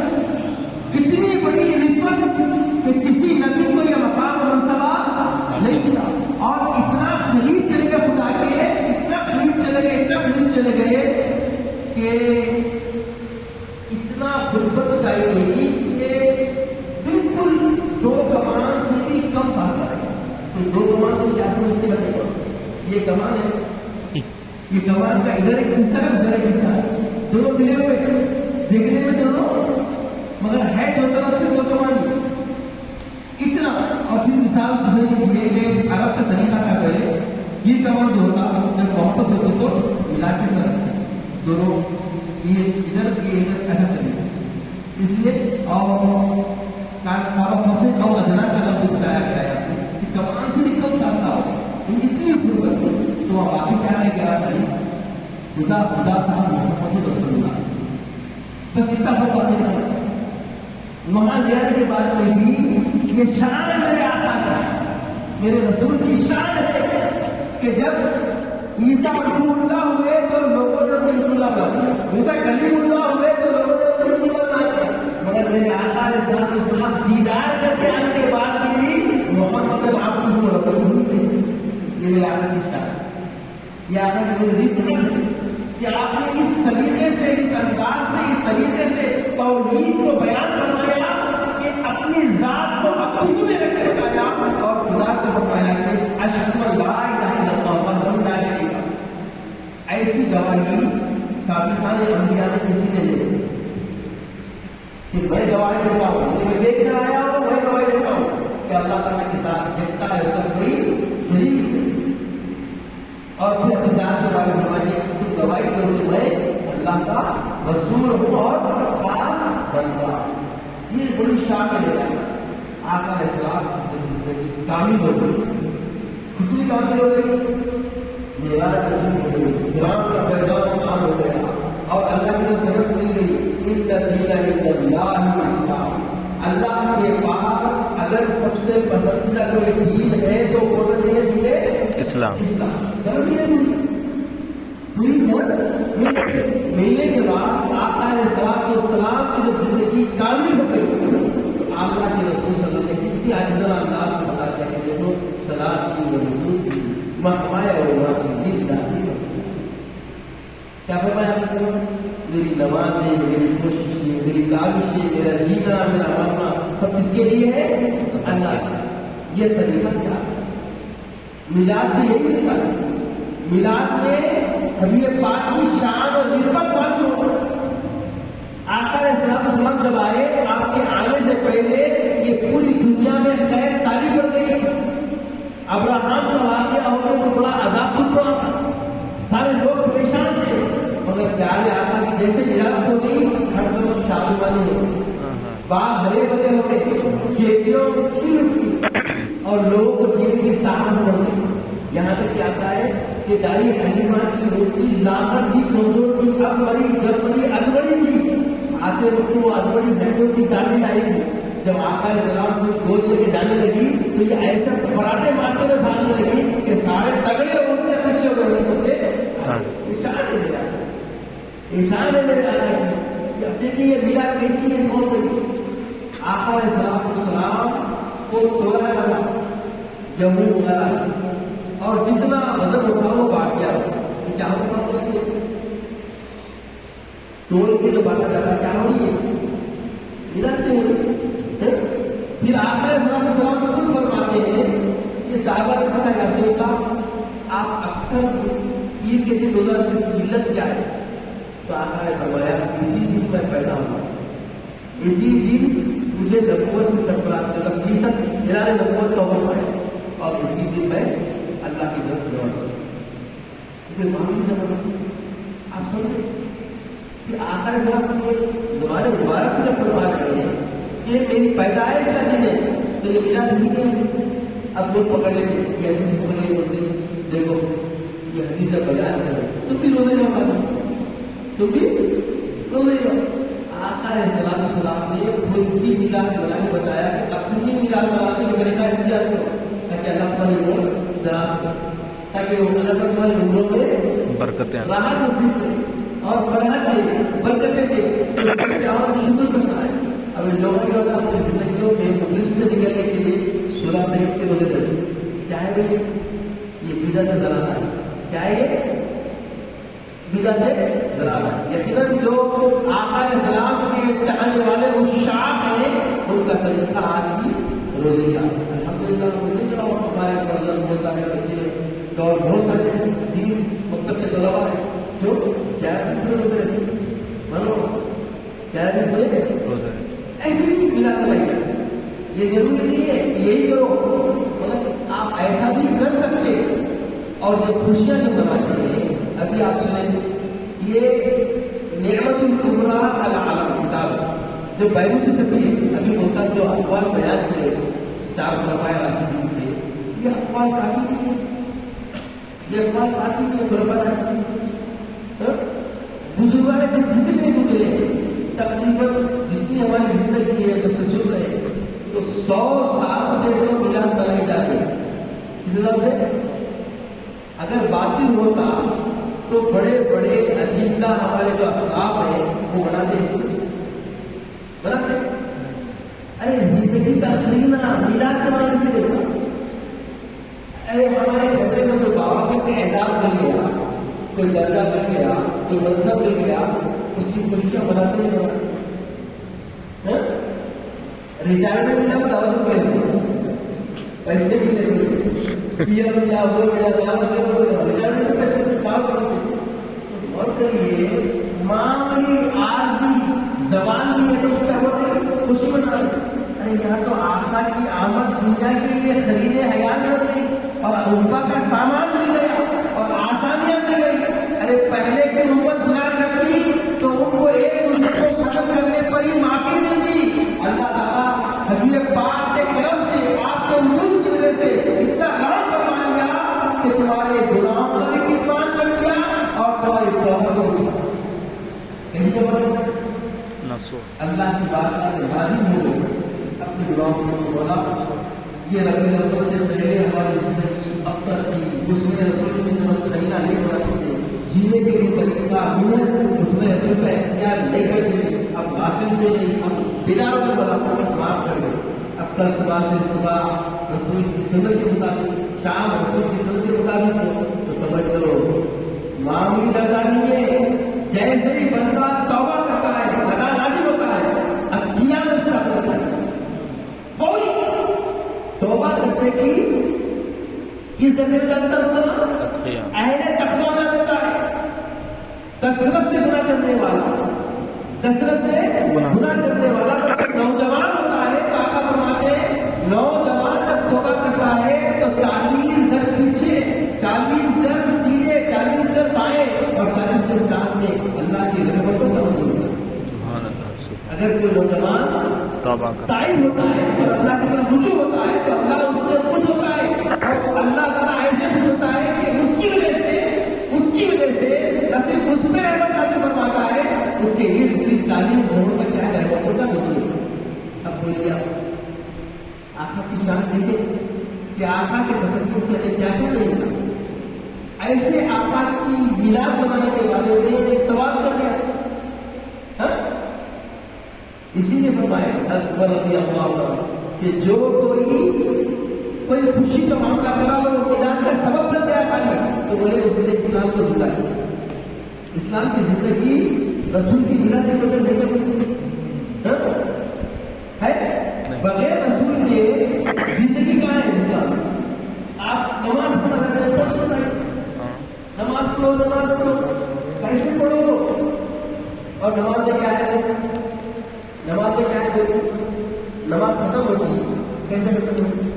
کتنی بڑی رفت کہ کسی نبی کو یہ مقام و منصبہ نہیں ملا. اور اتنا قریب چلے گئے خدا کے، اتنا قریب چلے گئے، اتنا قریب چلے گئے کہ اتنا غربت اٹھائی گئی کہ بالکل 2 کمان سے بھی کم فاصلہ ہے. تو 2 کمان سے کیا سمجھتے ہیں؟ یہ کمان ہے، یہ کمان کا ادھر ایک حصہ ہے، ادھر ایک حصہ ہے، دونوں ملے ہوئے دیکھنے میں دونوں، مگر ہے دو طرف سے 2 کمان اتنا. اور پھر مثال دوسرے کو دیے کہ عرب کا طریقہ کا پہلے یہ کمان جو ہوتا جب محبت ہوتی تو ملا کے ساتھ دونوں یہ ادھر ایسا طریقہ. اس لیے اور سے اور ادنا کا لفظ بتایا گیا ہے کہ کمان سے بھی کم فاصلہ ہو اتنی غربت. تو باقی کیا ہے کیا خدا تھا محمد رسول اللہ، بس اتنا فرق نہیں پڑتا. وہاں لے آنے کے بعد میں بھی یہ شان ہے میرے آقا کا، میرے رسول کی شان ہے کہ جب عیسیٰ رسول اللہ ہوئے تو لوگوں نے رسول اللہ بنا، موسیٰ کلیم اللہ ہوئے تو لوگوں نے رسول اللہ بنا. مگر میرے آقا علیہ السلام دیدار کر کے آنے کے بعد بھی محمد عبدہ و رسولہ تھے. یہ میرے آقا کی شان، یہ آقا کی میری رفت ہے کہ آپ نے اس طریقے سے، اس انداز سے، اس طریقے سے توحید کو بیان فرمایا کہ اپنی ذات کو خود میں رکھ کے بتایا اور خدا کو فرمایا کہ اشہد ان لا الہ الا اللہ وحدہ لا شریک لہ. ایسی گواہی سابقان انبیاء نے کسی نے نہیں دی کہ میں گواہی دیتا ہوں، میں دیکھ کر آیا ہوں، میں گواہی دیتا ہوں کہ اللہ تعالیٰ کے ساتھ دیکھتا ہے، اس کا کوئی شریک نہیں. اور پھر اپنی ذات کے بارے میں گواہی دو کہ میں اللہ کا رسول ہوں اور خاص بندہ. یہ بڑی شان ہے میرا. آقا علیہ السلام کامل ہو گئی، کتنی کامل ہو گئی، میرا رسول ہو گئی، قرآن کا پیغام عام ہو گیا اور اللہ کی سنت مل گئی. ان الدین عند اللہ الاسلام. اللہ کے پاس اگر سب سے پسندیدہ کوئی دین ہے تو وہ دین ہے اسلام. ضروری ہے پوری سنت ملنے کے بعد آقا علیہ السلام کی جب زندگی کامل ہو گئی، آقا کے رسول صلی اللہ علیہ وسلم نے کتنی عاجزانہ انداز میں بتا دیا کہ دیکھو صلاۃ کی و نسوکی محمایا و ماتی للہ، کیا فرمایا آپ نے؟ میری نمازیں، میری کوششیں، میری کاوشیں، میرا جینا، میرا مرنا سب کس کے لیے ہے؟ اللہ کا۔ یہ سلیقہ کیا ہے؟ میلاد سے یہی ملتا ہے، میلاد میں حبیب پاک کی شان اور رفعت معلوم ہو۔ آقا علیہ السلام جب آئے، آپ کے آنے سے پہلے یہ پوری دنیا میں خیر ساری بڑھ گئی تھی۔ ابراہیم کا واقعہ ہو کے تو بڑا عذاب بھی پڑا تھا، سارے لوگ پریشان تھے، مگر پیارے آقا کی جیسے ولادت ہو گئی، ہر طرف شادمانی ہو گئی، باغ ہرے بھرے ہو گئے، کھیتیوں کھل اٹھی اور لوگوں کو جینے کی ساہس بڑھ گئی۔ یہاں تک کیا آتا ہے کہ داری حلیمہ کی روٹی لاغر تھی، کمزور تھی، اب بڑی جب بڑی ادبڑی تھی، آتے وقت وہ ادبڑی ہڈیوں کی ساڑھی لائی تھی۔ جب آقا علیہ السلام کو گود لے کے جانے لگی تو یہ ایسے فراٹے مارتے ہوئے بھاگنے لگی کہ سارے تگڑے اٹھنے پیچھے ہو گئے، سوچے اشارے ہے میرا، اشارے ہے میرے آقا کی۔ اب دیکھیے یہ میلاد کیسی ہے، کون گئی؟ آقا علیہ السلام کو تولا جانا جموں وغیرہ سے، اور جتنا وزن ہوتا وہ بانٹ گیا، کیا ہوتا ہے ٹول کے جو بانٹا جاتا کیا ہو رہی ہے؟ میلاد نہیں ہو رہی۔ پھر آقا علیہ السلام خود فرماتے ہیں کہ صحابہ نے پوچھا یا رسول اللہ آپ اکثر پیر کے دن روزہ رکھنے کی علت کیا ہے؟ تو آقا نے فرمایا اسی دن میں پیدا ہوا، اسی دن مجھے نبوت سے سرفراز تقدیست اعلان نبوت کا حکم ہے، اور اسی دن میں اللہ کی طرف لوٹا۔ لیکن معلوم جب آپ سمجھے کہ آقا علیہ السلام کے زمانے مبارک سے جب فرما رہے ہیں کہ میری پیدائش کا دن ہے تو یہ میلاد نہیں ہے۔ اب لوگ پکڑ لیں گے، یہ حدیث پکڑ لیں گے، دیکھو یہ حدیث کا بیان ہے، تم بھی روزے نہ مانو، تم بھی روزے نہ۔ آقا علیہ السلام نے خود بھی میلاد بنانے بتایا کہ اپنی میلاد بنانے کے طریقہ اختیار کرو تاکہ اللہ تمہاری عمر دراز کرے، تاکہ اللہ تمہاری عمروں میں برکتیں راحت نصیب کرے اور فرحت دے، برکتیں دے، اور شکر کرنا ہے۔ اب لوگوں نے اپنی زندگیوں میں مفلس سے نکلنے کے لیے 16 تاریخ کے روزے رکھے، کیا ہے بھائی؟ یہ بدعت ذرائع ہے، کیا ہے یہ؟ بدعت ذرائع۔ یقیناً جو آقا علیہ السلام کے چاہنے والے عشاق ہیں ان کا طریقہ آج بھی روزے کا۔ الحمدللہ ہمارے فضل بہت سارے بچے اور بہت سارے دین مکتب کے طلبا ہیں جو کیا روزے رکھتے مانو کیا روزے ایسے نہیں میلاد منائی، یہ ضروری نہیں ہے کہ یہی کرو، مطلب آپ ایسا بھی کر سکتے۔ اور جو خوشیاں جو مناتے ہیں، ابھی آپ سنیں یہ نعمت الکبریٰ العالم کتاب جو بیرون سے چھپی ہے، ابھی بہت سارے جو اخبار بیان کیے 4 خلفائے راشدین تھے، یہ اخبار کافی نہیں ہے، یہ اخبار کافی نہیں ہے۔ خلفائے راشدین بزرگان کے جتنے گزرے تقریباً جتنی ہماری زندگی ہے جب سے سن رہے ہیں تو 100 سال سے تو میلاد منائے جا رہے ہیں۔ کتنے سے اگر باطل ہوتا تو بڑے بڑے عجیبہ ہمارے جو اسلاف ہیں وہ مناتے ہیں، مناتے۔ ارے زندگی کا خرینا میلاد کے منانے سے دیکھا، ارے ہمارے گھر میں تو بابا کو اعزاز مل گیا، کوئی درجہ مل گیا، کوئی منصب مل گیا، اس کی خوشیاں مناتے ہیں۔ ریٹائرمنٹ ملا دعوت ملے، پیسے ملے، پی ایم ملا، وہ ملا، دعوت ملے، ریٹائرمنٹ میں پیسے دعوت ملے۔ اور کریے معمولی عارضی زبان بھی ہے تو اس کا وہ خوشی منا رہے۔ ارے یہاں تو آقا کی آمد دنیا کے لیے خرید حیات کر گئی اور عربا کا سامان مل گیا اور آسانیاں مل گئی۔ ارے پہلے کی امت گناہ کرتی تو ان کو ایک دوسرے کو ختم کرنے پر ہی معافی نہیں دی۔ اللہ تعالیٰ حبیب پاک کے کرم سے، آپ کے وجود کی وجہ سے اتنا کرم فرما دیا کہ تمہارے گناہوں کا بھی کتمان کر دیا اور تمہاری توبہ کو بھی۔ اللہ کی بات کا معلوم ہو گئی اپنے گناہوں کو بولا۔ یہ ربی الاول سے پہلے ہماری زندگی اب تک کی اس میں رسول کی طرف کہیں نہ لے رہے تھے، جینے کے لیے طریقہ محنت اس میں رسول کا اختیار نہیں کرتے. اب غافل سے نہیں، اب بیدار کر بڑا معاف کر دیں. اب کل صبح سے صبح رسول کی سنت کے مطابق، شام رسول کی سنت کے مطابق ہو تو سمجھ لو معمولی دردانی میں جیسے ہی بندہ توبہ کرتا ہے، لگا نازل ہوتا ہے، اب کیا مسئلہ ہوتا ہے فوری توبہ کرتے کی کس درجے میں جانتا ہوتا ہے؟ اہل تقویٰ نہ دیتا ہے. کثرت سے گناہ کرنے والا، کثرت سے گناہ کرنے والا نوجوان ہوتا ہے تو آقا فرماتے ہیں نوجوان جب توبہ کرتا ہے تو 40 در پیچھے، 40 در سیدھے، 40 در بائیں اور 40 در سامنے اللہ کی رحمت کو توجہ ہوتا ہے. اگر کوئی نوجوان تائب ہوتا ہے اور اللہ کی طرف رجوع ہوتا ہے تو اللہ اس سے خوش ہوتا ہے اور اللہ تعالیٰ ایسے خوش ہوتا ہے کہ اس کی وجہ سے نہ صرف اس میں رحمت نازل فرماتا ہے، اس کے ارد گرد 40 گھروں تک کیا رحمت ہوتا ہے. اب بولیے آقا کی شان دیکھیں کہ آقا کے تصور سے کیا کیا نہیں تھا. ایسے آقا کی میلاد بنانے کے بارے میں ایک سوال کر دیا. اسی لیے فرمایا رضی اللہ عنہ کہ جو کوئی خوشی کا معاملہ کرا اور میلاد کا سبب بن گیا خالی تو بولے اس نے اسلام کو زندہ کیا. اسلام کی زندگی رسول کی میلاد کے بغیر زندگی ہے، بغیر رسول کے زندگی کہاں ہے اسلام. آپ نماز پڑھ رہے ہیں، پڑھ بتائیے نماز پڑھو کیسے پڑھو اور نماز میں کیا ہے؟ نماز میں کیا ہے؟ نماز ختم ہوتی ہے کیسے ختم ہوتی ہے؟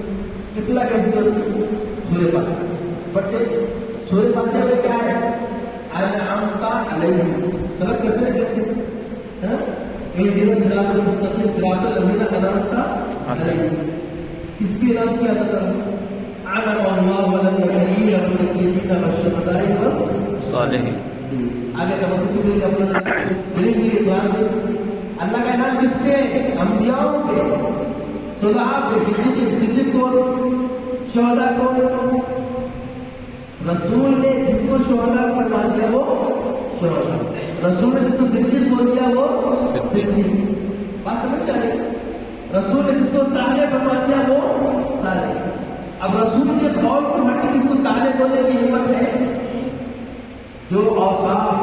کتنا کیسے ہوتی ہے؟ سورہ فاتحہ پڑھتے. سورہ فاتحہ میں کیا ہے؟ انعمت علیہم سبق کرتے ہیں ایک دن صراط المستقیم صراط الذین انعمت علیہم. کس کی انعام کیا تھا؟ انعم اللہ علی النبیین والصدیقین والشہداء والصالحین. آگے کا مطلب اپنا اللہ کا نام کس کے؟ انبیاء کے، صحابہ کے، صدیق کون؟ شہداء کون؟ رسول نے جس کو شہداء فرما دیا وہ شہداء، رسول نے جس کو صدیق بول دیا وہ صدیق. بات سمجھ جائے؟ رسول نے جس کو صالح فرما دیا وہ صالح. اب رسول کے قول کو ہٹ کے کس کو صالح بولنے کی ہمت ہے؟ جو اوصاف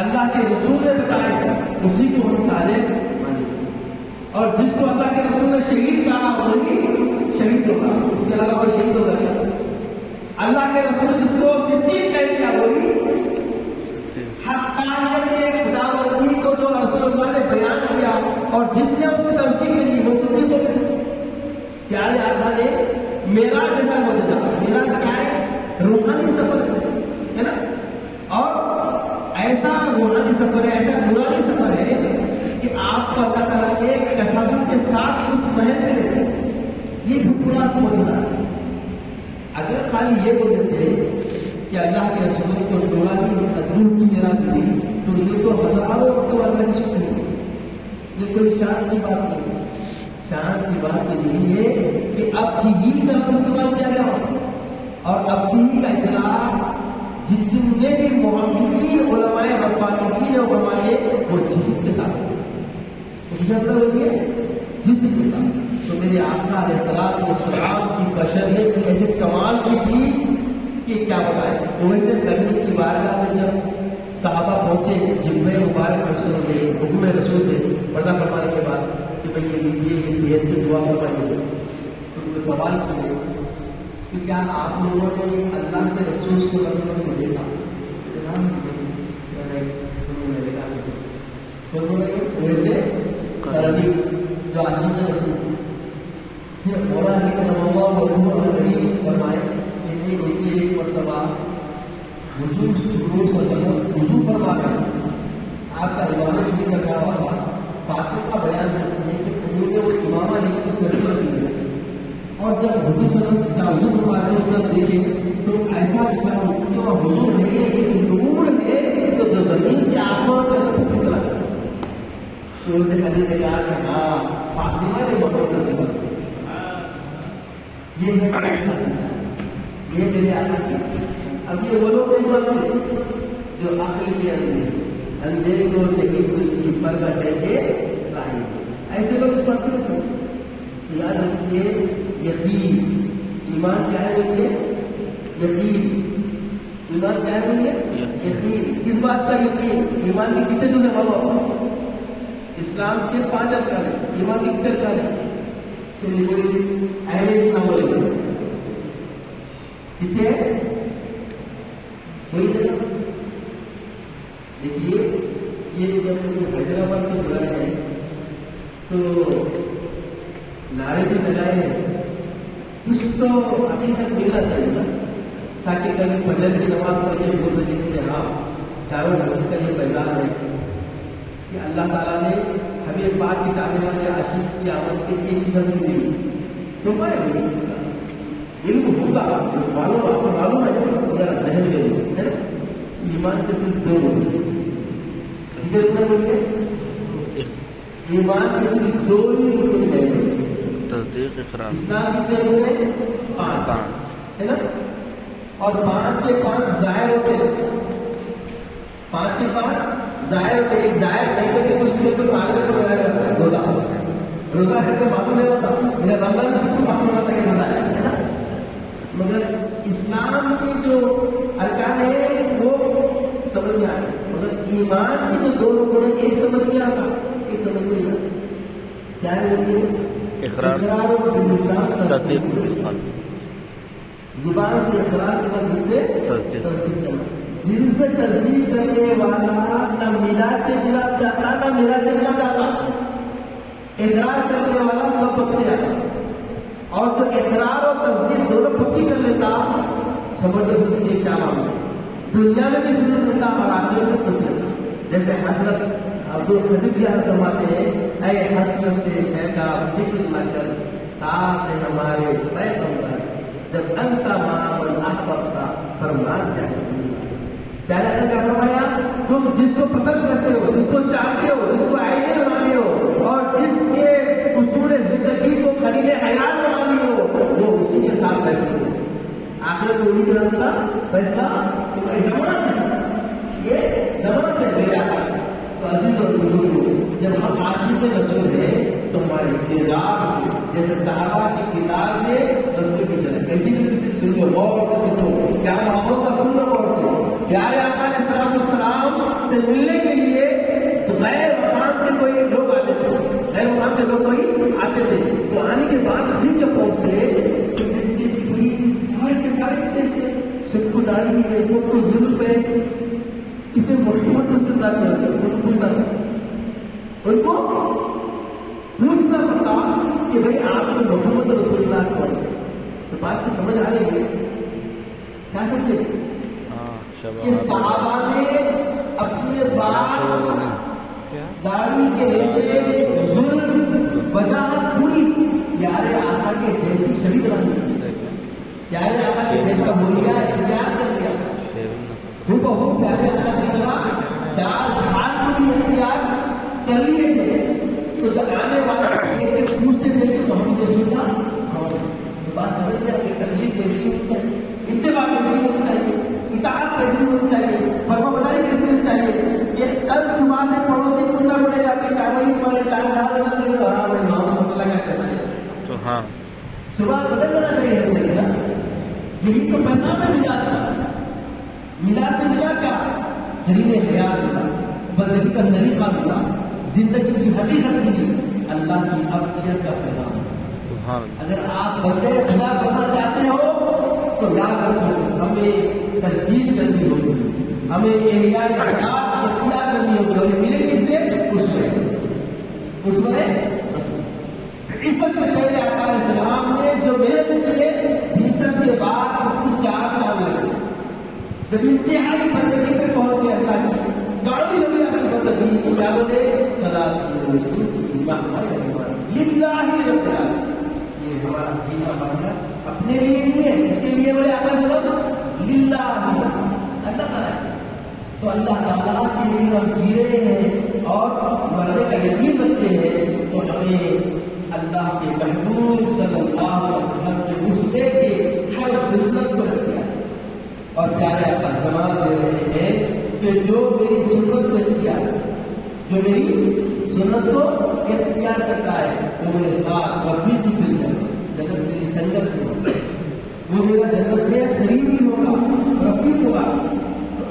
اللہ کے رسول نے بتائے اسی کو ہم صالح مانیں، اور جس کو اللہ کے رسول نے شہید کہا وہی شہید ہوگا. اس کے علاوہ کوئی شہید ہوگا کیا؟ اللہ کے رسول جس کو صدیق کہہ دیا وہی حقانیت خداوندی کو جو رسول اللہ نے بیان کیا اور جس نے اس کی تصدیق کی وہ صدیق ہو گئے. پیارے آقا نے معراج جیسا معجزہ، معراج کیا ہے؟ روحانی سفر ہے نا، اور ایسا روحانی سفر ہے، ایسا نورانی سفر ہے کہ آپ کو اللہ تعالیٰ کے کثافت کے ساتھ اس محل میں لے جائے. یہ بھی پورا معجزہ ہے. اگر خالی یہ بول دیتے کہ اللہ کے رسول کو نورانی دور کی معراج دی تو یہ تو ہزاروں کو اللہ کی شکل ہے. یہ کوئی شان کی بات نہیں. شان کی بات یہی ہے کہ اب ہی کا استعمال کیا گیا اور اب ہی کا اطلاع جتنے بھی محققین علماء ربانیین اور فرماتے وہ جسم کے ساتھ ہوتی ہے، جسم کے ساتھ. تو میرے آقا علیہ الصلوۃ والسلام کی بشریت کی ایسے کمال کی تھی کہ کیا بتائے. ویسے کرنے کی بارگاہ میں جب صحابہ پہنچے جبہ مبارک حکم رسول سے پردہ فرمانے کے بعد کہ بھائی یہ لیجیے یہ بیت کی دعا فرمائیے، تو ان کو سوال کیے کہ کیا آپ لوگوں نے اللہ کے رسول صلی اللہ علیہ وسلم کو دیکھا؟ ویسے جو عاشق رسول مولا علی کا نمبر اور غریب فرمائے ایک مرتبہ وضو فرما کر آپ کا امامہ شریف کا کیا ہوا فاتح کا بیان کرتے ہیں کہ انہوں نے وہ امامہ لے کے سر پر دیا اور جب حضور صلی اللہ علیہ وسلم دیکھے تو ایسا دکھا تو حضور نہیں ہے کہ نور ہے تو جو زمین سے آسمان کا نکلا تو اسے خالی نے کہا کہ ہاں فاطمہ نے محبت کا سبب یہ ہے یہ میرے آقا کی. اب یہ وہ لوگ نہیں مانتے جو عقل کے اندھے کو نہیں سنتی پر کہتے ہیں راہی. ایسے لوگ اس بات کو نہیں سمجھتے. یاد رکھیے یقین ایمان کیا ہے بولے؟ یقین. ایمان کیا ہے بولے؟ یقین. کس بات کا یقین؟ ایمان کے کتنے جو ہے بابا؟ اسلام کے 5 ارکان ہیں. ایمان کے کتنے ارکان ہیں؟ چلیے بولے اہل اتنا بولے کتنے وہی دیکھا. دیکھیے یہ جب حیدرآباد سے بلائے ہیں تو نعرے بھی لگائے ہیں. کچھ تو ابھی تک ملا چاہیے نا تاکہ کبھی فجر کی نماز پڑھ کے بول سکیں کہ ہاں چاروں مسجد کا یہ پیغام ہے کہ اللہ تعالیٰ نے ہمیں ایک بات کی چاہنے والے عاشق کی آمد کے ایک چیز ہمیں ملی. تو کیا ہے یہ چیز کا علم ہوگا معلوم آپ کو معلوم ہے اگر ذہن میں ہے نا. ایمان کے صرف 2 ہوتے ایمان کے صرف 2 ہی رکن ہیں. تصدیق اقرار. اسلام کتنے ہوتے ہیں؟ 5 ہے نا. اور 5 کے 5 ظاہر ہوتے ہیں. 5 کے 5 ظاہر ہوتے ہیں. ایک ظاہر نہیں تو کچھ دن تو سال کو ظاہر کرتا ہے. روزہ ہے تو معلوم نہیں ہوتا. میرا رمضان سے کچھ معلوم ہوتا ہے کہ روزہ ہے نا. مگر اسلام کے جو ارکان ہے وہ سمجھ میں آئے. مگر ایمان کے جو 2 لوگوں نے ایک سمجھ میں آتا ایک سمجھ میں نہیں آتا. کیا ہے اقرار تصدیق بالقلب. زبان سے اقرار کرنا دل سے تصدیق کرنا. دل سے تصدیق کرنے والا نہ ملا کے خلاف جاتا نہ میرا کے خلاف جاتا. اقرار کرنے والا سب پکے جاتا. اور جو اقرار اور تصدیق دونوں پکی کر لیتا سمجھ کے پوچھ کے کیا معاملہ. دنیا میں بھی سمجھ لیتا اور آخرت میں پوچھ لیتا. جیسے حضرت عبدالقدیر بیان فرماتے ہیں اے حسرت شیخا فکر نہ کر ساتھ ہمارے پیغمبر جب انت مامن احببتا فرمان جائے. پہلا نے کیا فرمایا؟ تم جس کو پسند کرتے ہو جس کو چاہتے ہو جس کو آئیڈیل مانتے ہو اور جس کے اصول زندگی کو خلیل حیات مانتے ہو وہ اسی کے ساتھ فیصلہ کرو. آخر کو انہیں کرنے کا فیصلہ تو ضمانت ہے. یہ ضمانت ہے میرے آقا. تو عزیز اور بزرگوں جب ہم عاشق رسول ہیں تو ہمارے کردار سے جیسے صحابہ کے کردار سے رسول کی طرح کیسی بھی سنو غور سے سنو کیا محبت کا سنو غور سے. پیارے آقا علیہ السلام السلام سے ملنے کے لیے تو غیر مقام کے کوئی لوگ آتے تھے. غیر مقام کے لوگ کوئی آتے تھے. تو آنے کے بعد ہم جب پہنچتے تو سارے کے سارے کیسے سب کو داڑھی ہے سب کو ظلم ہے. اس میں محبت سے ان کو پوچھنا پڑتا کہ بھائی آپ کو محمد رسول اللہ کون. تو بات کو سمجھ آ رہی ہے کیا سمجھے کہ صحابہ نے اپنے بال داڑھی کے ریشے ظلم وجاہت پوری پیارے آقا کے جیسی شریف بنا دی. پیارے آقا کے جیسا بولیا اختیار کر لیا. بہت پیارے آقا کی طرح 4 بھاگ کو بھی اختیار کر لیے تھے. تو جب آنے والے پوچھتے تھے کہ محمد رسول اللہ اور بات سمجھ میں کہ تکلیف کیسی ہونی چاہیے, اتباع کیسی ہونی چاہیے, اطاعت کیسی ہونی چاہیے, فرما برداری کیسی ہونی چاہیے. یہ کل صبح سے پڑوسی پڑھنا پڑے گا کہ وہی پڑھے چاہے ڈال دینا دے تو ہاں میں محمد مسئلہ کیا کرنا ہے تو ہاں صبح بدل دینا چاہیے نا. یہی تو پیغام میں ملا تھا. ملا سے ملا کیا خرین حیات ملا, بندگی کا سلیقہ ملا, زندگی کی حقیقت ملی, اللہ کی ابدیت کا پیغام. اگر آپ بندے خدا بننا چاہتے ہو تو یاد رکھو ہمیں تجدید کرنی ہوگی, ہمیں احیاء حیات اختیار کرنی ہوگی. اور یہ ملے کس سے؟ اس میں عزت سے پہلے آقا علیہ السلام نے جو محنت کی عزت کے بعد اس کو 4 چاند لگے. جب انتہائی بندگی پہ پہنچ گئے اللہ کی گاڑی لگی اپنی بندگی کو کیا بولے صلاۃ رسول للہ رب العالمین. یہ ہمارا جینا ماننا اپنے لیے نہیں ہے, اس کے لیے بولے آقا صلی للہ اللہ تعالیٰ. تو اللہ تعالیٰ کے لیے ہم جی رہے ہیں اور مرنے کا یقین رکھتے ہیں تو ہمیں اللہ کے محبوب صلی اللہ علیہ وسلم کے مسئلے کے ہر سنت کو رکھ دیا. اور پیارے آقا زمان دے رہے ہیں کہ سنت کو اختیار، جو میری سنت کو اختیار کرتا ہے وہ میرے ساتھ رفیقی فی الجنت، جنت میری سنگت میں ہوگا، وہ میرا جنت میں قریبی ہوگا، رفیق ہوگا۔ تو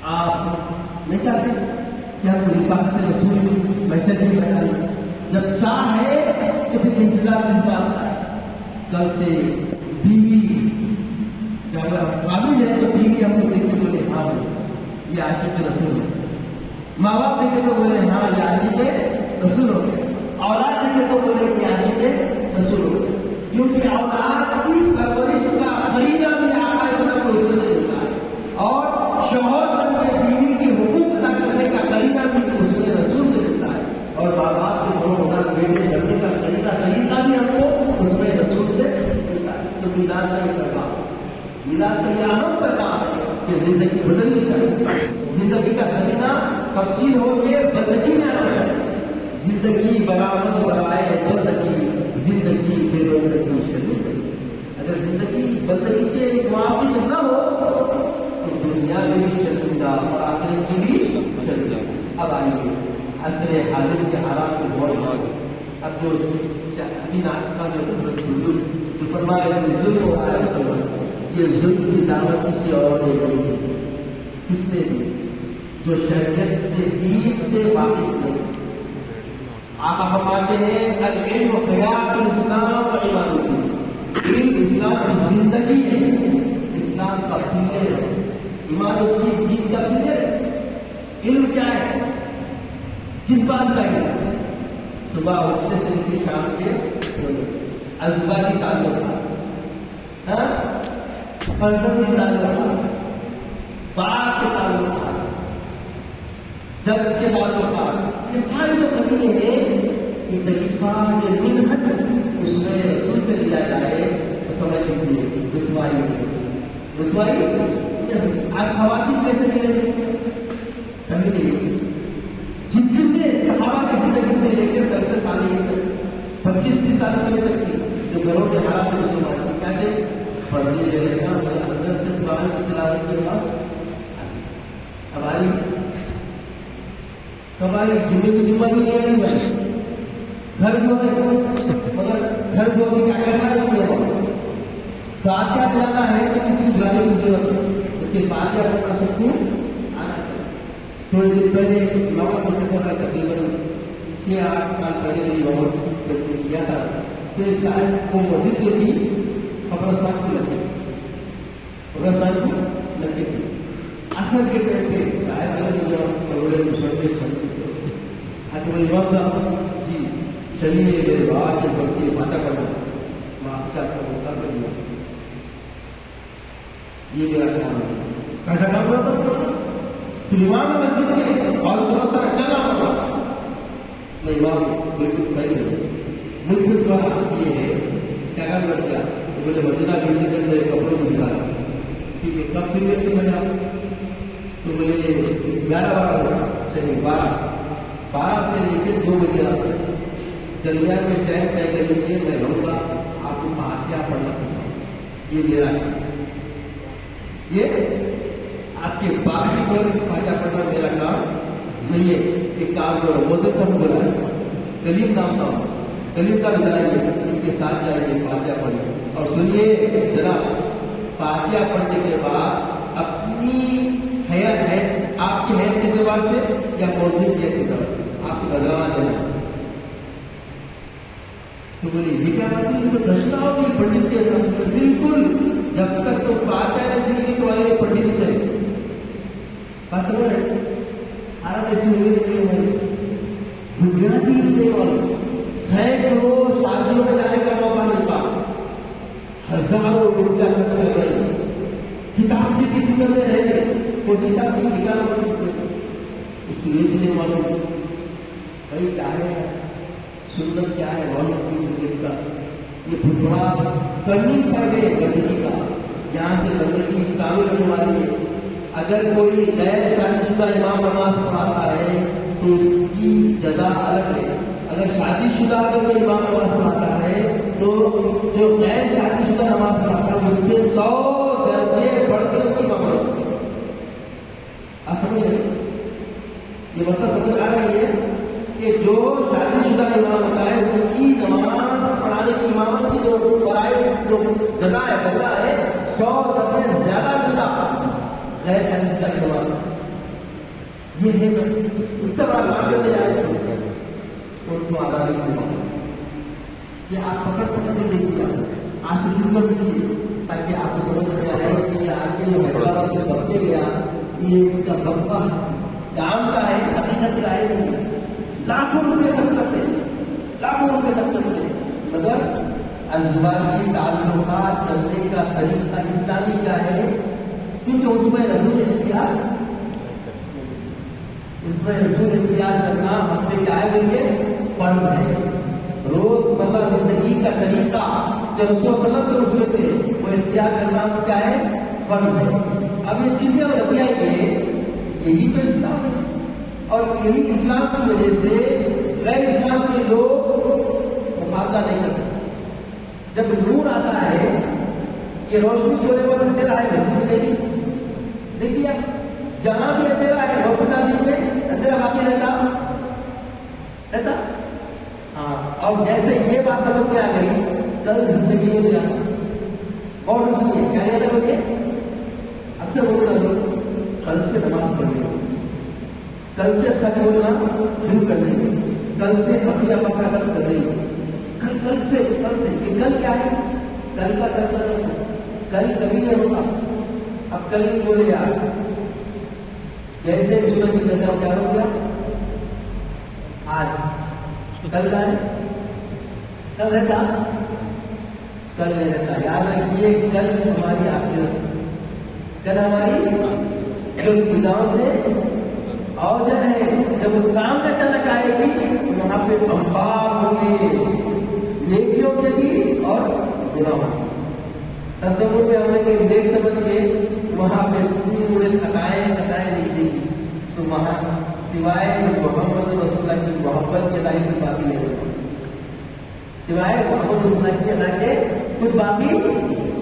آپ نہیں چاہتے کہ ہم رفاقت رسول محشر میں لگا لیں؟ جب چاہے تو پھر انتظار کس بات کا ہے؟ کل سے بیوی جب قابل ہے تو بیوی ہم کو دیکھ کے بولے ہاں یہ عاشق رسول ہے، ماں باپ دیکھے تو بولے ہاں یہ عاشق رسول ہو گئے، اولاد دیکھے تو بولے کہ عاشق رسول ہو گئے، کیونکہ اولاد کی پرورش کا خریدا بھی آقا اسلام کو اس سے ہوتا ہے، اور شوہر اپنے بیوی کے حقوق ادا کرنے کا خریدا بھی اس میں رسول سے ملتا ہے، اور ماں باپ کے بڑوں بیٹے بننے کا طریقہ بھی ہم کو اس میں رسول سے ملتا ہے۔ تو میلاد کا یہ پیغام، میلاد کا یہ اہم پیغام ہے کہ زندگی بدلنی چاہیے، زندگی کا خریدا تبدیل ہو کے بندگی میں آنا چاہیے، زندگی برآمد برائے بندگی، زندگی بے بندگی شریک۔ اگر زندگی بندگی کے موافق نہ ہو تو دنیا میں بھی شرمندہ اور آخرت میں بھی شرمندہ۔ اب آئیے عصر حاضر کے حالات کو غور کریں۔ اب جو دین آسما جو فرمایا ظلم ہو رہا ہے، یہ ظلم کی دعوت کسی اور نے نہیں، کس نے دی؟ جو شریعت کے دین سے واقف نہیں۔ آپ فرماتے ہیں العلم حیات الاسلام و عماد الدین، علم اسلام کی زندگی ہے، اسلام کا پلر ہے، عماد الدین دین کا پلر ہے۔ علم کیا ہے؟ کس بات کا علم؟ صبح اٹھنے سے لے کے شام کے ازواجی تعلقات، فرزندی تعلقات، باپ کے تعلقات، جب کے تعلقات، یہ ساری جو قدریں ہیں، یہ طریقہ یہ منہج اس میں رسول سے لیا جائے تو سمجھ لیجیے رسوائی رسوائی۔ آج خواتین کیسے ملیں گے؟ کبھی نہیں۔ جتنے صحابہ کی زندگی سے لے کے سلف صالحین 25-30 سال پہلے تک کی جو گھروں کے حالات میں مسلمان کی کیا تھے؟ پڑھنے لے لینا اندر سے قرآن کی تلاوت کے پاس ہماری کبھی جمعے کی جمعہ بھی نہیں آئی ہے، گھر جو ہے مگر گھر جو بھی کیا کرنا ہے وہ فاتحہ پڑھنا ہے تو کسی کو بلانے کی ضرورت نہیں، لیکن فاتحہ پڑھنا سب کو آنا چاہیے۔ تھوڑے دن پہلے لوگوں کو پتا تقریباً 6-8 سال پہلے میری لوگوں کیا تھا کہ ایک صاحب کو مسجد جو تھی قبرستان کو لگی، قبرستان کو لگی تھی، اثر کے ٹائم پہ صاحب بڑے مسلم امام صاحب جی چلیے بات کے برسی فاتحہ پڑھنا، میں آپ چاہتا ہوں صاحب کر دیا یہ میرا کام ہے۔ کیسا کام کرتا تھا؟ پھر امام مسجد کے اور دوسرا چلا پڑا میں امام بالکل صحیح ہے، بالکل بات یہ ہے کیا کام کر دیا؟ بولے مدینہ بلڈنگ کے اندر کپڑوں کو نکالا، ٹھیک ہے کب پھر میں میں تو بولے 11-12 بجے، چلیے 12 سے لے کے 2 بجے آتے درمیان میں ٹائم طے کر لیجیے، میں رہوں گا، آپ کو فاتحہ پڑھنا سکھاؤں، یہ میرا کام، یہ آپ کے باقی پر فاتحہ پڑھنا میرا کام نہیں ہے۔ ایک کام کرو، مدد صاحب بولا ہے، کلیم نام تھا، کلیم صاحب بلائیے، ان کے ساتھ جائیے فاتحہ پڑھیے، اور سنیے ذرا فاتحہ پڑھنے کے بعد اپنی حیات ہے آپ کی حیات کے اعتبار سے یا موضوع کے اعتبار سے آپ کو لگا دینا۔ تو بولے یہ کیا بات ہے؟ تو دشنا ہوگی پنڈت کے اعتبار سے بالکل، جب تک تو فاتحہ نہیں سیکھنے تو آئے پڑھنی نہیں چاہیے۔ بات سمجھ رہے؟ حالت ایسی ہوئی نہیں ہماری بنیادی علم والوں سینکڑوں شادیوں میں جانے کا موقع ملتا، ہزاروں روپیہ خرچ کر رہے ہیں، کتاب سے کسی کرتے رہے، کوئی کتاب کی نکالنا اس کو بیچنے والوں بھائی کیا ہے سندر کیا ہے والوں کا یہ بڑا ٹرننگ پوائنٹ ہے گندگی کا، یہاں سے گندگی چالو رہنے والی ہے۔ اگر کوئی غیر شادی شدہ امام نماز پڑھاتا ہے تو اس کی جزا الگ ہے، اگر شادی شدہ اگر کوئی امام نماز پڑھاتا ہے تو جو غیر شادی شدہ نماز پڑھاتا ہے اس پہ 100 درجے بڑھ کے اس کی مقبول آپ سمجھ رہے یہ مسئلہ سمجھ آ رہی ہے کہ جو شادی شدہ امام ہوتا ہے اس کی نماز پڑھانے کی امامت کی جو فرائض جو جزا ہے بدلہ ہے 100 درجے زیادہ ملتا غیر شادی شدہ کی نماز. یہ ہے اتنا بڑا کام کرنے جا رہے تھے ان کو آزادی کی. یہ آپ پکڑ کے دیکھیے آج سے شروع کر دیجیے تاکہ آپ کو سمجھ میں آئے کہ یہ آگے جو حیدرآباد میں بڑھتے گیا یہ اس کا بپا کام کا ہے حقیقت کا ہے. لاکھوں روپے خرچ کرتے ہیں مگر ازواجی تعلقات کرنے کا طریقہ اسلامی کا ہے کیونکہ اس میں رسول اختیار کرنا ہم پہ کیا ہے بھائی فرض ہے. روز مرہ زندگی کا طریقہ جو رسول صلی اللہ علیہ وسلم کے اصول سے وہ اختیار کرنا کیا ہے فرض ہے. اب یہ چیزیں اور رکھیں گے یہی تو اسلام ہے اور یہی اسلام کی وجہ سے غیر اسلام کے لوگ مقابلہ نہیں کر سکتے. جب نور آتا ہے یہ روشنی جوڑے وقت اندھیرا ہے روشنی دیکھیے جہاں بھی اندھیرا ہے روشنی ڈال دیجیے اندھیرا باقی رہتا. ہاں اور جیسے یہ بات سمجھ میں آ گئی کل زندگی میں جانا اور سنیے کیا نہیں آتا مجھے اکثر بولتے لوگ کل سے نماز پڑھ لیں کل سے سچ بولنا شروع کر دیں گے کل سے اپنی اپنا کر دیں گے کل سے یہ کل کیا ہے کل کا کل کبھی نہیں ہوگا. اب کل نہیں بولے یار جیسے سورج کی جگہ کیا ہو گیا آج کل کا ہے کل رہتا کل نہیں رہتا. یاد رکھیے کل ہماری آخرت کل ہماری جو گناہوں سے اوجن ہے جب وہ سامنے اچانک آئے گی وہاں پہ انبار ہوں گے نیکیوں کے بھی اور گناہوں. تصور میں ہمیں کہ نیک سمجھ کے وہاں پہ پورے ہٹائے نہیں دیں گی تو وہاں سوائے محمد رسول اللہ کی محبت کے ادائی کچھ باقی نہیں ہوگا. سوائے محمد رسول اللہ کی ادا کے کچھ باقی نہیں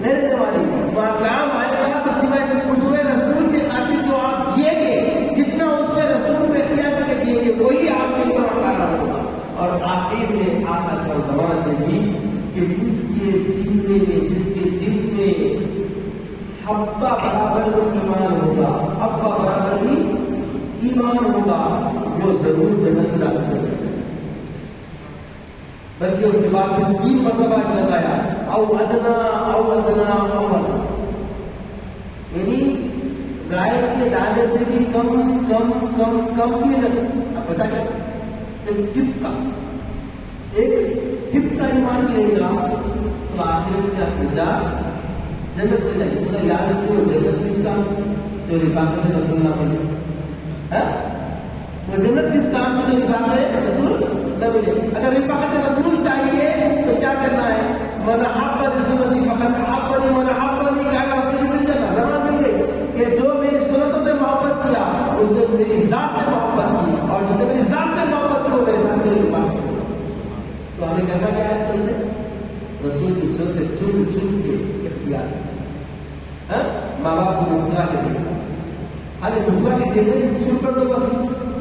رہنے والی. وہاں کام آئے گا تو سوائے اسوے رسول کے خاطر جو آپ جیئیں گے جتنا اسوے رسول میں کیا کر کے جیئیں گے وہی آپ کے لیے مقرر ہوگا. اور آخر میں آپ کا زمان دے گی کہ جس کے سینے میں جس کے دل میں حبہ برابر کو ایمان ہوگا حبہ برابر بھی ایمان ہوگا وہ ضرور جنت میں داخل ہو جائے گا. بلکہ اس کے بعد 3 مرتبہ لگایا او ادنا یعنی گائے کے دانے سے بھی کم کی اب بتا کیا ایک ٹپ کا ایمان بھی نہیں گا تو آخر کا پوجا جنت میں جائے گی. یاد رکھو جنت کس کام جو رفاقت رسول اللہ بنے وہ جنت کس کام میں جو رفاقت رسول نہ ملے. اگر رفاقت رسول چاہیے تو کیا کرنا ہے من احب رسول فقط احبنی من احبنی کہا پھر جنت زمان مل گئی کہ جو میری سنتوں سے محبت کیا اس نے میری ذات سے محبت کی اور جس نے میری ذات سے محبت کی وہ میرے ساتھ میری رفاقت. تو ہمیں کرنا کیا ہے کل سے رسول کی سنت چن کے اختیار ماں باپ کو مسکرا کے دیکھا. ارے مسکرا کے دیکھنے سے شروع کر دو بس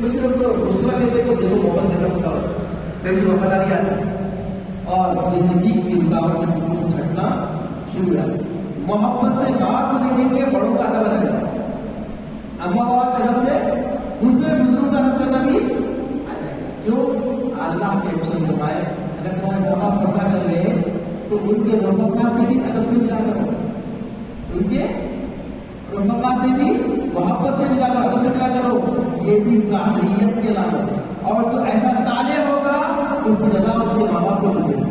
مسکرا کے دیکھو محبت کیسا ہوتا ہو کیسی وفاداری آتی اور زندگی کی رکاوٹ کی چھٹنا شروع ہوا. محبت سے باپ کو دیکھیں گے بڑوں کا ادب الگ ہے. اما باپ کی طرف سے دوسرے بزرگوں کا ادب کرنا بھی آ جائے گا. کیوں اللہ کے حسن فرمائے اگر کوئی محبت کرنا کر رہے تو ان کے رفقا سے بھی ادب سے ملا کرو ان کے رفقا سے بھی محبت سے ملا کرو ادب سے ملا کرو. یہ بھی صالحیت کے علامت ہے. اور تو ایسا صالح ہوگا اس جگہ اس کے ماں باپ کو ملے گا.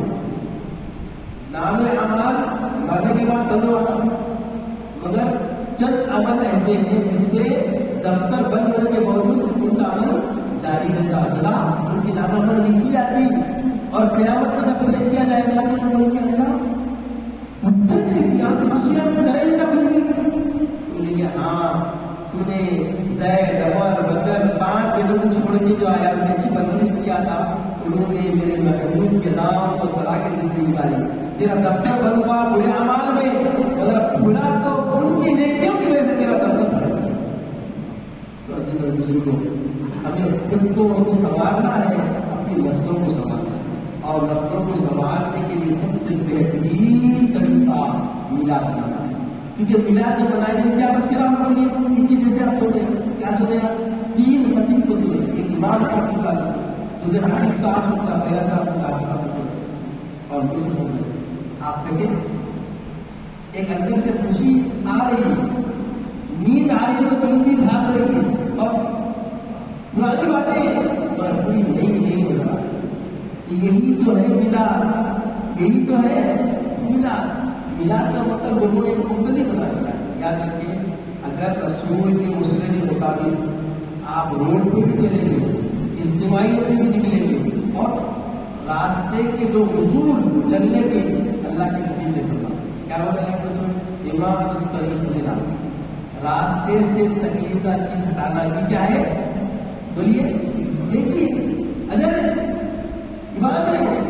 نام اعمال مرنے کے بعد بند ہوتا مگر چند عمل ایسے ہیں جس سے دفتر بند ہونے کے باوجود ان کا عمل جاری رہتا. جزا ان کی نام عمل لکھی جاتی اور قیامت میں جب پیش کیا جائے گا تو ان کے بولیں گے ہاں تو نے زید عمر بکر 5 لوگوں چھوڑ کے جو آیا انہیں اچھی پرورش کیا تھا انہوں نے میرے محبوب کے نام کو سرا کے زندگی نکالی. تیرا دفتر بند ہوا برے اعمال میں مگر کھلا تو ان کی نیکیوں کی وجہ سے تیرا دفتر بند. تو عزیز اور بزرگوں ہمیں خود کو سنوارنا ہے، اپنی نسلوں کو سنوارنا ہے، اور نسلوں کو سنوارنے کے لیے سب سے بہترین طریقہ میلاد منانا ہے، کیونکہ میلاد جب منائے گا کیا بس کرام ہوگی ان کی جیسے آپ سوچیں کیا سوچیں آپ 3 خطیب کو سنیں، ایک امام صاحب کا دوسرے حنیف صاحب کا فیاض صاحب کا اور اسے سنیں آپ دیکھیں ایک اندر سے خوشی آ رہی ہے، نیند آ رہی ہے تو نیند بھی بھاگ رہی ہے، اور پرانی باتیں پر کوئی نہیں ہو رہا، یہی تو ہے میلاد، یہی تو ہے میلاد۔ میلاد کا مطلب لوگوں نے مختلف بنا دیا ہے۔ یاد رکھیں اگر رسول کے مسئلے کے مطابق آپ روڈ پہ بھی چلیں گے، اجتماعیت میں بھی نکلیں گے، اور راستے کے جو اصول چلنے کے اللہ کے نبی نے فرمایا کیا ہوتا ہے کہ امام طریق لینا، راستے سے تکلیفہ چیز ہٹانا، یہ کیا ہے بولیے؟ دیکھیے اجر عبادت ہے،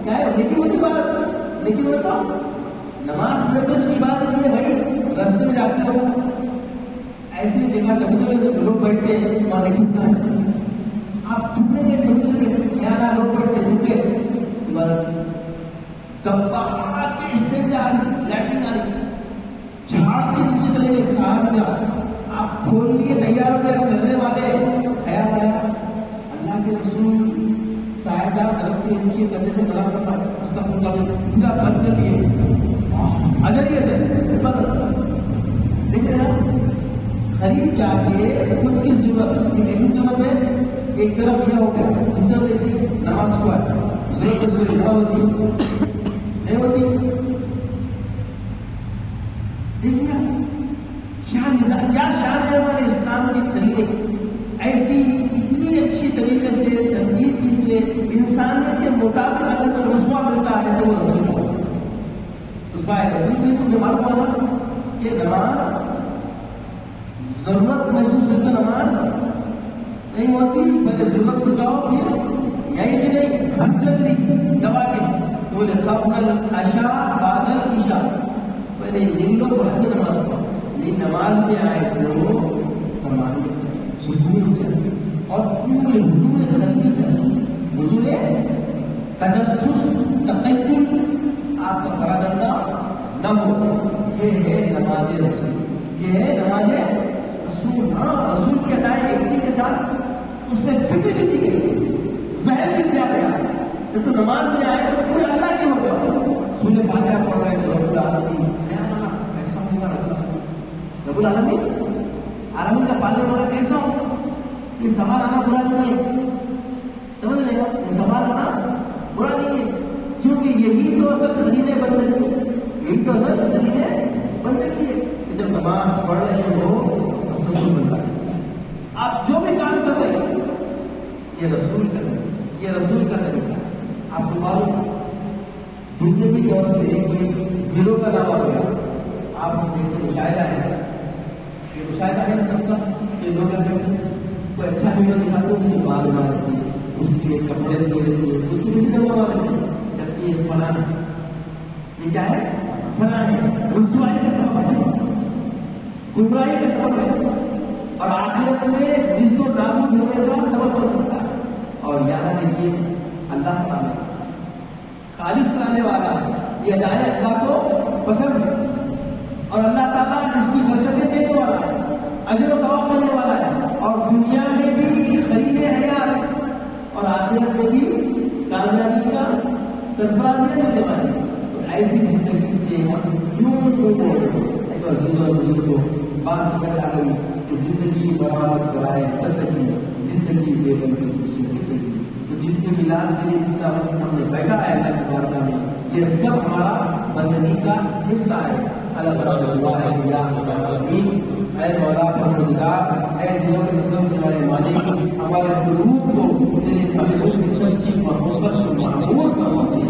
کیا ہے لیکن وہ بات، لیکن وہ تو نماز پڑھے تو اس کی بات نہیں ہے بھائی، راستے میں جاتے ہو ایسی جگہ چبوترے میں لوگ بیٹھتے ہیں وہاں نہیں ہے، آپ ٹوٹنے کے چبوترے میں یہاں لوگ بیٹھتے ٹوٹے کبا کے استنجا آ رہی، لیٹرنگ آ رہی، جھاڑ کے نیچے چلے گئے سہارا دیا، آپ کھول لیے تیار ہو گئے کرنے والے، خیال آیا اللہ کے رسول سایدار درخت کے نیچے کرنے سے منع کرنا، استغفر اللہ پورا بند کر لیے، اجر ہی اجر بدل دیکھ رہے ہیں۔ قریب جا کے خود کی ضرورت، ایک ایسی ضرورت ہے ایک طرف یہ ہو گیا، اس طرف دیکھیے نماز کو ہے ضرورت نہیں ہوتی، دیکھیے کیا شان ہے ہمارے اسلام کے طریقے، ایسی اتنی اچھی طریقے سے سنجیدگی سے انسانیت کے مطابق اگر کوئی رسوا ملتا ہے تو وہ رسول ہے، اس کا رسول سے مجھے معلوم ہوا کہ نماز ضرورت محسوس ہوئی تو نماز نہیں ہوتی، پہلے ضرورت کو جاؤ پھر یہی سے نہیں گھنٹے دبا کے بولے قبل العشاء بعد العشاء، پہلے جن لوگ حد نماز پڑھو، نہیں نماز میں آئے تو کمانے چاہیے، سکون چاہیے، اور پورے حضور خلقی چاہیے، حضور تجسس تقیّم آپ کا کرا کرنا نہ ہو، یہ ہے نماز رسول، یہ ہے نماز رسول۔ ہاں رسول کی ادائے ایک کے ساتھ اس میں فکر بھی دی گئی، ذہن بھی دیا گیا، جب تو نماز میں آئے تو پورے اللہ کے ہو گئے، سورہ فاتحہ پڑھ رہے تو رب العالمین ایسا ہوگا، رب العالمین عالمین کا پالنے والا کیسا ہو، یہ سوال آنا برا نہیں ہے، سمجھ رہے ہو، یہ سوال آنا برا نہیں ہے، کیونکہ یہی تو اصل خریدے بندگی ہے، یہی تو اصل خریدے بندگی ہے کہ جب نماز پڑھ رہے ہو تو سب کو بتا آپ جو بھی کام کر رہے ہیں یہ رسول کا طریقہ، یہ رسول کا طریقہ ہے۔ آپ کو معلوم دنیاوی طور پہ کوئی گروہ کا نام آ گیا، آپ دیکھتے مشاہدہ ہے، یہ مشاہدہ ہے سب کا کہ لوگ اگر کوئی اچھا ویڈیو دکھاتے ہیں تو بال بنا دیتی ہے، اس کے کپڑے دے دیتی ہے، اس کی کسی جگہ بنا دیتی ہے، جبکہ یہ فلاں ہے، یہ کیا ہے فلاں ہے، رسوائی کا سبب ہے، گمراہی کا سبب ہے، اور آخرت میں رشتوں نابود ہونے کا سبب بن سکتا ہے۔ اور یہاں دیکھیے اللہ تعالیٰ خالص لانے والا ہے، یہ ادائے اللہ کو پسند ہے، اور اللہ تعالیٰ جس کی برکتیں دینے والا ہے، اجر و ثواب دینے والا ہے، اور دنیا میں بھی خرید حیات اور آخرت میں بھی کامیابی کا سرفرازیاں دینے والے ہیں۔ تو ایسی زندگی سے ہم کیوں کو بات سمجھ آ گئی کہ زندگی برآمد کرائے بندگی، زندگی بے بندی خوشی نکلی، تو جتنے میلاد کے لیے جتنا وقت ہم نے بیٹھا ہے اللہ کی بارگاہ میں، یہ سب ہمارا بندگی کا حصہ ہے۔ اے مولا پروردگار، اے دلوں کے مسلم کے ہمارے مالک، ہمارے قلوب کو تیرے محبوب کی سچی محبت سے معمور فرما دے۔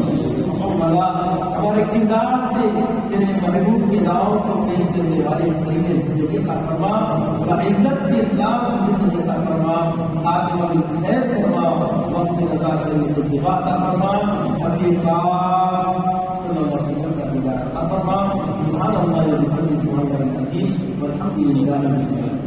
مولا ہمارے کردار سے تیرے محبوب کے دعوت کو پیش کرنے والے خلیل زندگی عطا فرما، عزت کے اسلام کی زندگی عطا فرما، خاتمہ بالخیر فرما، وقت عطا کر اتباع عطا فرما، اپنے کام صلی اللہ علیہ وسلم کا دیدار عطا فرما۔ سبحان اللہ و بحمدہ، سبحان اللہ العظیم، والحمد للہ رب العالمین۔